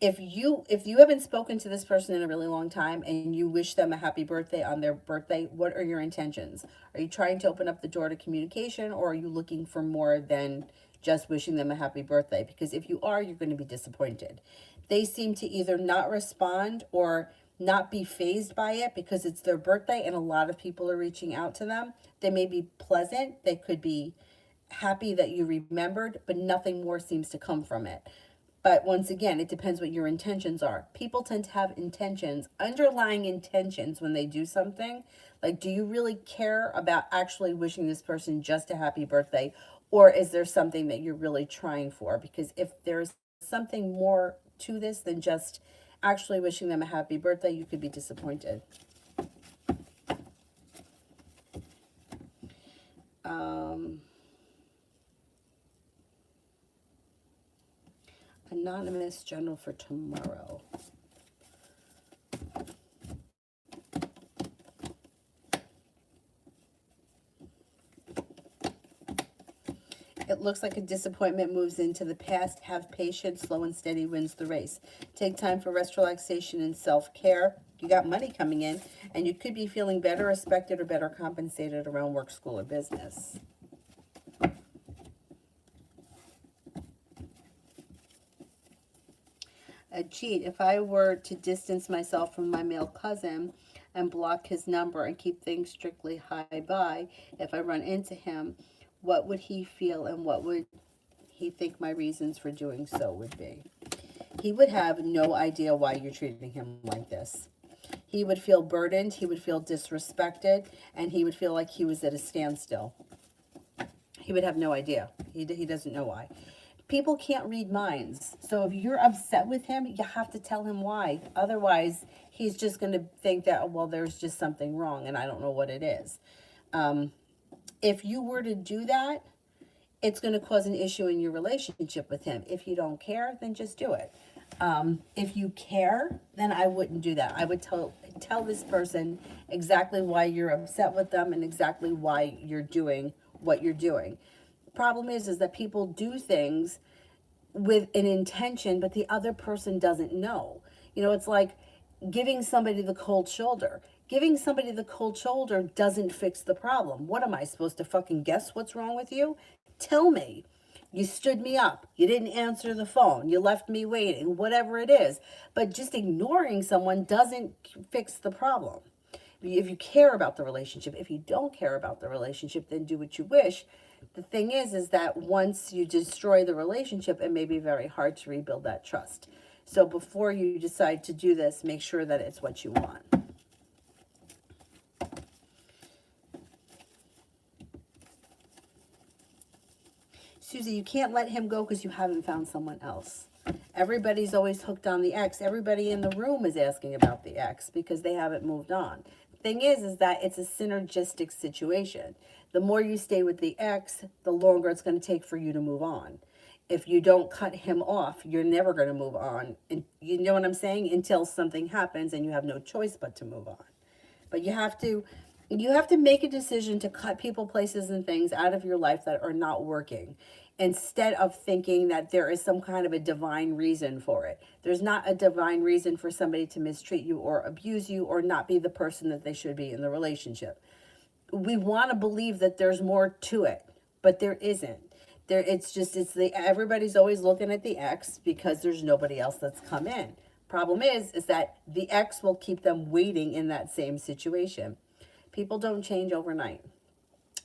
If you haven't spoken to this person in a really long time and you wish them a happy birthday on their birthday, what are your intentions? Are you trying to open up the door to communication, or are you looking for more than just wishing them a happy birthday? Because if you are, you're going to be disappointed. They seem to either not respond or not be fazed by it because it's their birthday and a lot of people are reaching out to them. They may be pleasant. They could be happy that you remembered, but nothing more seems to come from it. But once again, it depends what your intentions are. People tend to have intentions, underlying intentions when they do something. Like, do you really care about actually wishing this person just a happy birthday? Or is there something that you're really trying for? Because if there's something more to this than just actually wishing them a happy birthday, you could be disappointed. Anonymous general for tomorrow. It looks like a disappointment moves into the past. Have patience. Slow and steady wins the race. Take time for rest, relaxation, and self-care. You got money coming in, and you could be feeling better respected or better compensated around work, school, or business. A cheat. If I were to distance myself from my male cousin and block his number and keep things strictly hi bye, if I run into him, what would he feel and what would he think my reasons for doing so would be? He would have no idea why you're treating him like this. He would feel burdened, he would feel disrespected, and he would feel like he was at a standstill. He would have no idea. He doesn't know why. People can't read minds. So if you're upset with him, you have to tell him why. Otherwise, he's just going to think that, well, there's just something wrong and I don't know what it is. If you were to do that, it's going to cause an issue in your relationship with him. If you don't care, then just do it. If you care, then I wouldn't do that. I would tell this person exactly why you're upset with them and exactly why you're doing what you're doing. The problem is that people do things with an intention, but the other person doesn't know. You know, it's like giving somebody the cold shoulder. Giving somebody the cold shoulder doesn't fix the problem. What am I supposed to fucking guess what's wrong with you? Tell me. You stood me up. You didn't answer the phone. You left me waiting, whatever it is. But just ignoring someone doesn't fix the problem. If you care about the relationship, if you don't care about the relationship, then do what you wish. The thing is that once you destroy the relationship, it may be very hard to rebuild that trust. So before you decide to do this, make sure that it's what you want. Susie, you can't let him go because you haven't found someone else. Everybody's always hooked on the ex. Everybody in the room is asking about the ex because they haven't moved on. Thing is that it's a synergistic situation. The more you stay with the ex, the longer it's going to take for you to move on. If you don't cut him off, you're never going to move on. And you know what I'm saying? Until something happens and you have no choice but to move on. But you have to make a decision to cut people, places, and things out of your life that are not working, instead of thinking that there is some kind of a divine reason for it. There's not a divine reason for somebody to mistreat you or abuse you or not be the person that they should be in the relationship. We want to believe that there's more to it, but there isn't. Everybody's always looking at the ex because there's nobody else that's come in. Problem is that the ex will keep them waiting in that same situation. People don't change overnight.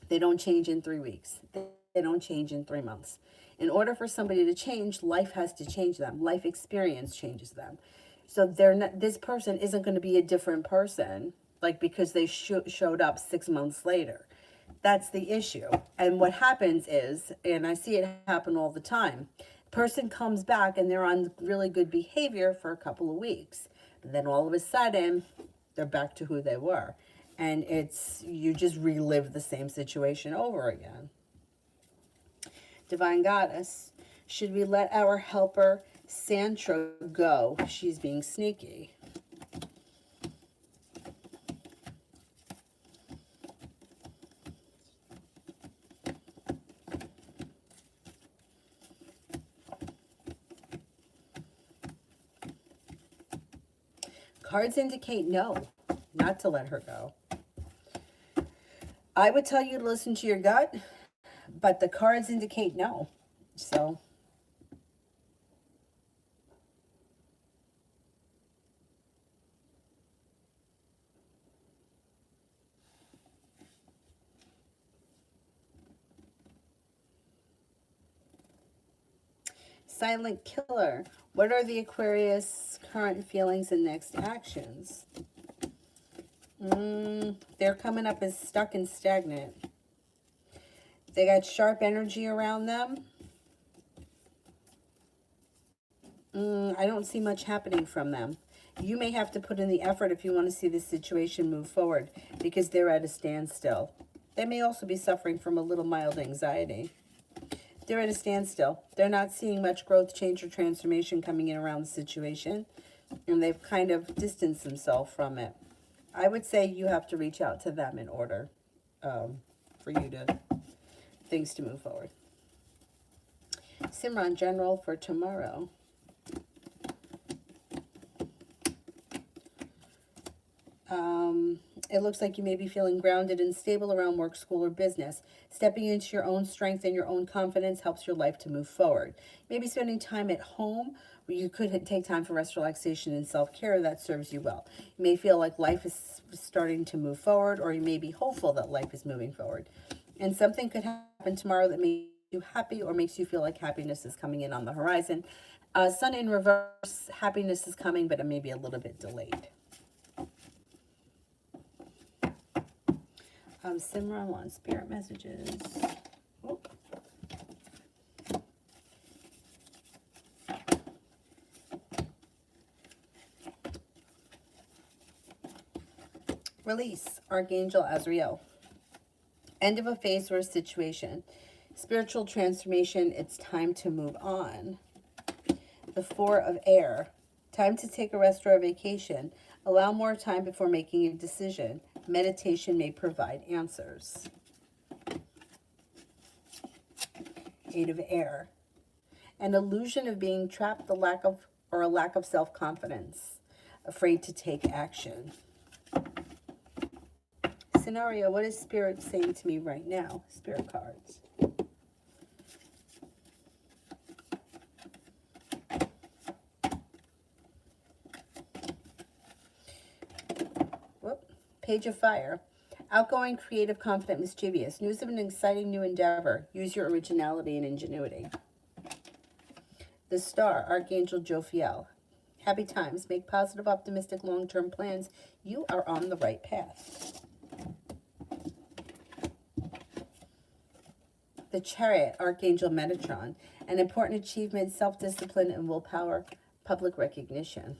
They don't change in 3 weeks. They don't change in 3 months. In order for somebody to change, life has to change them. Life experience changes them. So this person isn't going to be a different person, like because they showed up 6 months later. That's the issue. And what happens is, and I see it happen all the time, person comes back and they're on really good behavior for a couple of weeks. And then all of a sudden, they're back to who they were. And you just relive the same situation over again. Divine Goddess, should we let our helper Sandra go? She's being sneaky. Cards indicate no, not to let her go. I would tell you to listen to your gut, but the cards indicate no. So Silent Killer, what are the Aquarius current feelings and next actions? They're coming up as stuck and stagnant. They got sharp energy around them. I don't see much happening from them. You may have to put in the effort if you want to see this situation move forward because they're at a standstill. They may also be suffering from a little mild anxiety. They're at a standstill. They're not seeing much growth, change, or transformation coming in around the situation, and they've kind of distanced themselves from it. I would say you have to reach out to them in order for things to move forward. Simran General for tomorrow. It looks like you may be feeling grounded and stable around work, school, or business. Stepping into your own strength and your own confidence helps your life to move forward. Maybe spending time at home You could take time for rest, relaxation, and self-care that serves you well. You may feel like life is starting to move forward, or you may be hopeful that life is moving forward. And something could happen tomorrow that makes you happy or makes you feel like happiness is coming in on the horizon. Sun in reverse, happiness is coming, but it may be a little bit delayed. Simran wants spirit messages. Oh. Release, Archangel Azrael. End of a phase or a situation. Spiritual transformation, it's time to move on. The Four of Air. Time to take a rest or a vacation. Allow more time before making a decision. Meditation may provide answers. Eight of Air. An illusion of being trapped, a lack of self-confidence. Afraid to take action. Scenario, what is Spirit saying to me right now? Spirit cards. Whoop. Page of Fire. Outgoing, creative, confident, mischievous. News of an exciting new endeavor. Use your originality and ingenuity. The Star, Archangel Jophiel. Happy times. Make positive, optimistic, long-term plans. You are on the right path. The Chariot, Archangel Metatron. An important achievement, self-discipline and willpower, public recognition.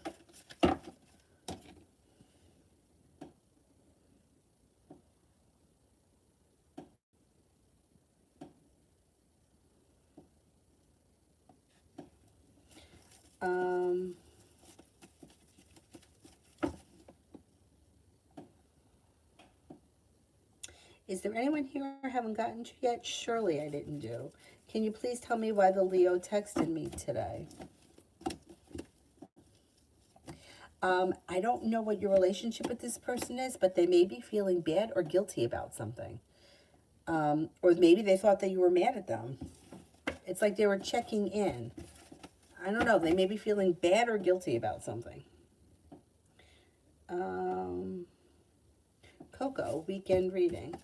Is there anyone here I haven't gotten to yet? Surely I didn't do. Can you please tell me why the Leo texted me today? I don't know what your relationship with this person is, but they may be feeling bad or guilty about something. Or maybe they thought that you were mad at them. It's like they were checking in. I don't know. They may be feeling bad or guilty about something. Coco, weekend reading.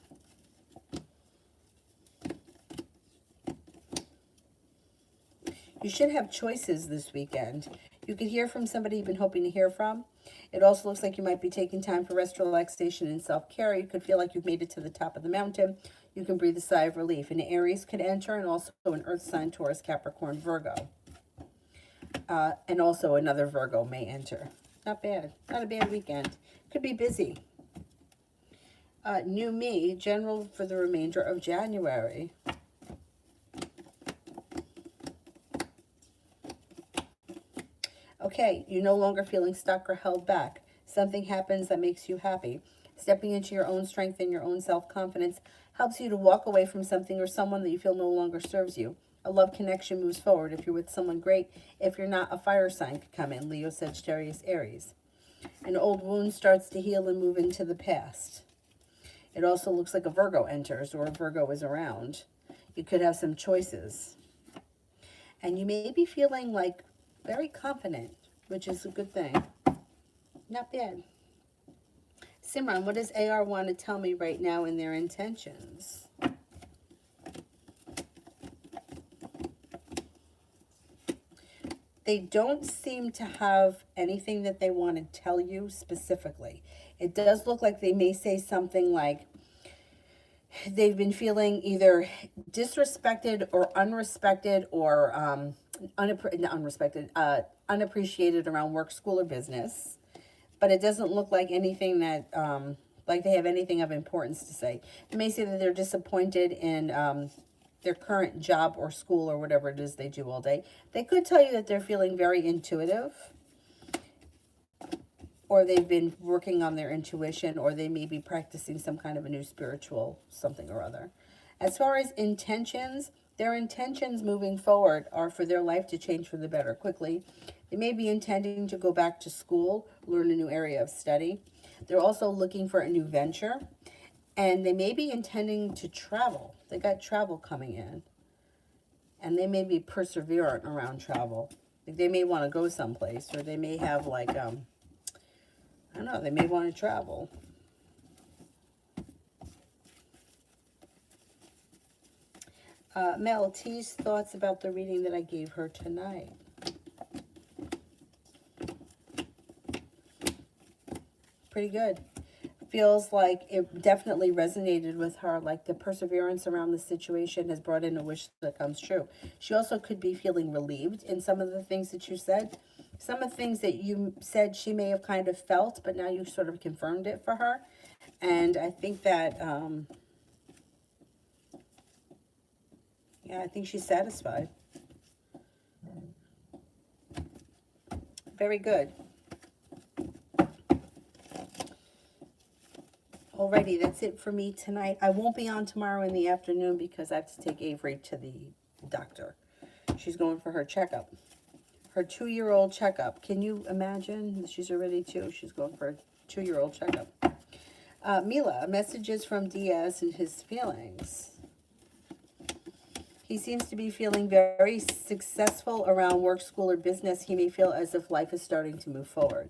You should have choices this weekend. You could hear from somebody you've been hoping to hear from. It also looks like you might be taking time for rest, relaxation, and self-care. You could feel like you've made it to the top of the mountain. You can breathe a sigh of relief. An Aries could enter, and also an Earth sign, Taurus, Capricorn, Virgo. And also another Virgo may enter. Not bad. Not a bad weekend. Could be busy. New me, general for the remainder of January. Okay, you're no longer feeling stuck or held back. Something happens that makes you happy. Stepping into your own strength and your own self-confidence helps you to walk away from something or someone that you feel no longer serves you. A love connection moves forward. If you're with someone, great. If you're not, a fire sign could come in. Leo, Sagittarius, Aries. An old wound starts to heal and move into the past. It also looks like a Virgo enters or a Virgo is around. You could have some choices. And you may be feeling like very confident, which is a good thing. Not bad. Simran, what does AR want to tell me right now in their intentions? They don't seem to have anything that they want to tell you specifically. It does look like they may say something like they've been feeling either disrespected or unrespected or unappreciated around work, school, or business. But it doesn't look like anything that, like they have anything of importance to say. They may say that they're disappointed in their current job or school or whatever it is they do all day. They could tell you that they're feeling very intuitive, or they've been working on their intuition, or they may be practicing some kind of a new spiritual something or other. As far as intentions, their intentions moving forward are for their life to change for the better quickly. They may be intending to go back to school, learn a new area of study. They're also looking for a new venture, and they may be intending to travel. They got travel coming in, and they may be perseverant around travel. Like they may want to go someplace, or they may have like, I don't know, they may want to travel. Mel, T's thoughts about the reading that I gave her tonight. Pretty good. Feels like it definitely resonated with her, like the perseverance around the situation has brought in a wish that comes true. She also could be feeling relieved in some of the things that you said. Some of the things that you said she may have kind of felt, but now you sort of confirmed it for her. And I think that, yeah, I think she's satisfied. Very good. Alrighty, that's it for me tonight. I won't be on tomorrow in the afternoon because I have to take Avery to the doctor. She's going for her checkup. Her 2-year-old checkup. Can you imagine? She's already 2. She's going for a 2-year-old checkup. Mila, messages from Diaz and his feelings. He seems to be feeling very successful around work, school, or business. He may feel as if life is starting to move forward.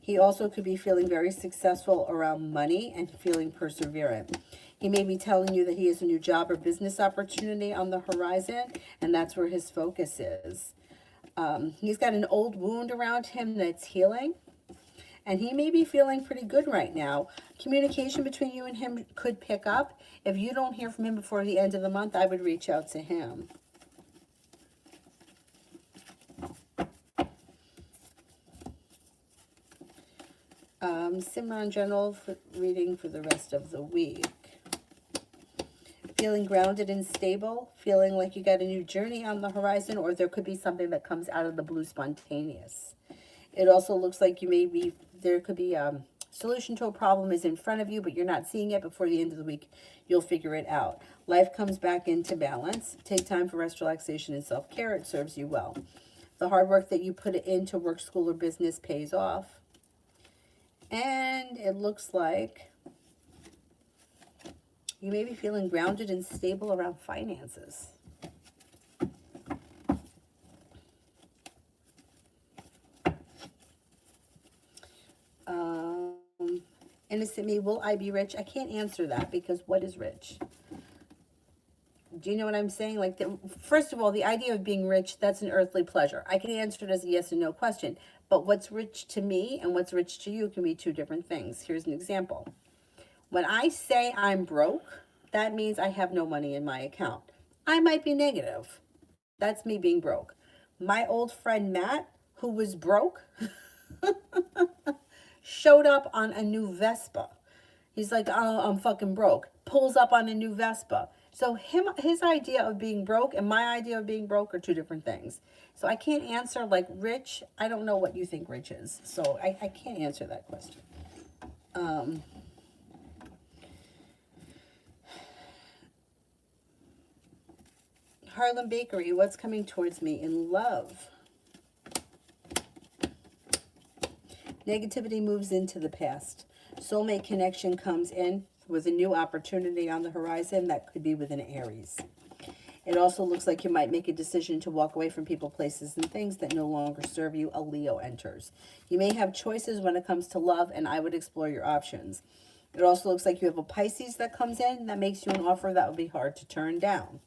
He also could be feeling very successful around money and feeling perseverant. He may be telling you that he has a new job or business opportunity on the horizon, and that's where his focus is. He's got an old wound around him that's healing, and he may be feeling pretty good right now. Communication between you and him could pick up. If you don't hear from him before the end of the month, I would reach out to him. Simran general reading for the rest of the week. Feeling grounded and stable, feeling like you got a new journey on the horizon, or there could be something that comes out of the blue spontaneous. It also looks like there could be a solution to a problem is in front of you, but you're not seeing it. Before the end of the week, you'll figure it out. Life comes back into balance. Take time for rest, relaxation, and self-care. It serves you well. The hard work that you put into work, school, or business pays off. And it looks like you may be feeling grounded and stable around finances. Innocent me, will I be rich? I can't answer that because what is rich? Do you know what I'm saying? Like, first of all, the idea of being rich, that's an earthly pleasure. I can answer it as a yes or no question. But what's rich to me and what's rich to you can be two different things. Here's an example. When I say I'm broke, that means I have no money in my account. I might be negative. That's me being broke. My old friend Matt, who was broke, showed up on a new Vespa. He's like, oh, I'm fucking broke. Pulls up on a new Vespa. So his idea of being broke and my idea of being broke are two different things. So I can't answer like rich. I don't know what you think rich is. So I can't answer that question. Harlem Bakery, what's coming towards me in love? Negativity moves into the past. Soulmate connection comes in with a new opportunity on the horizon that could be with an Aries. It also looks like you might make a decision to walk away from people, places, and things that no longer serve you. A Leo enters. You may have choices when it comes to love, and I would explore your options. It also looks like you have a Pisces that comes in that makes you an offer that would be hard to turn down.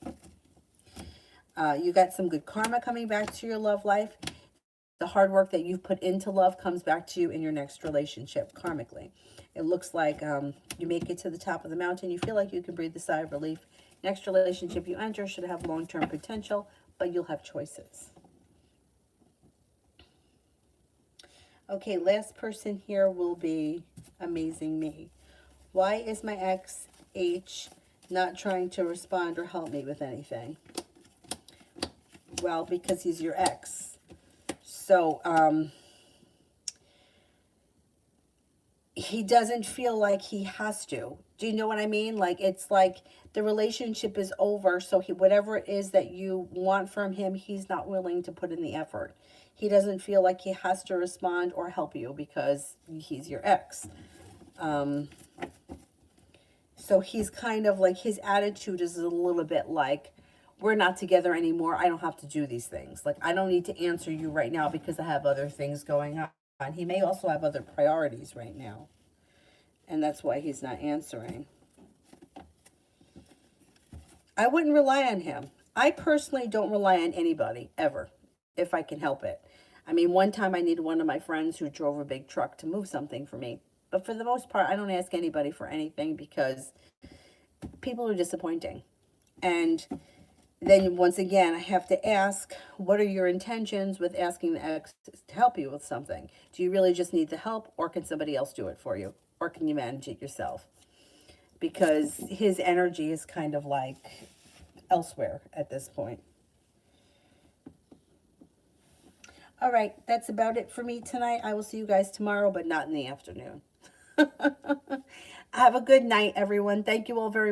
You got some good karma coming back to your love life. The hard work that you've put into love comes back to you in your next relationship karmically. It looks like you make it to the top of the mountain. You feel like you can breathe a sigh of relief. Next relationship you enter should have long-term potential, but you'll have choices. Okay, last person here will be Amazing Me. Why is my ex H not trying to respond or help me with anything? Well, because he's your ex. So, he doesn't feel like he has to. Do you know what I mean? Like, it's like the relationship is over. So whatever it is that you want from him, he's not willing to put in the effort. He doesn't feel like he has to respond or help you because he's your ex. So he's kind of like, his attitude is a little bit like, we're not together anymore. I don't have to do these things. Like, I don't need to answer you right now because I have other things going on. He may also have other priorities right now. And that's why he's not answering. I wouldn't rely on him. I personally don't rely on anybody, ever, if I can help it. I mean, one time I needed one of my friends who drove a big truck to move something for me. But for the most part, I don't ask anybody for anything because people are disappointing. And then once again, I have to ask, what are your intentions with asking the ex to help you with something? Do you really just need the help, or can somebody else do it for you? Or can you manage it yourself? Because his energy is kind of like elsewhere at this point. All right, that's about it for me tonight. I will see you guys tomorrow, but not in the afternoon. Have a good night, everyone. Thank you all very much.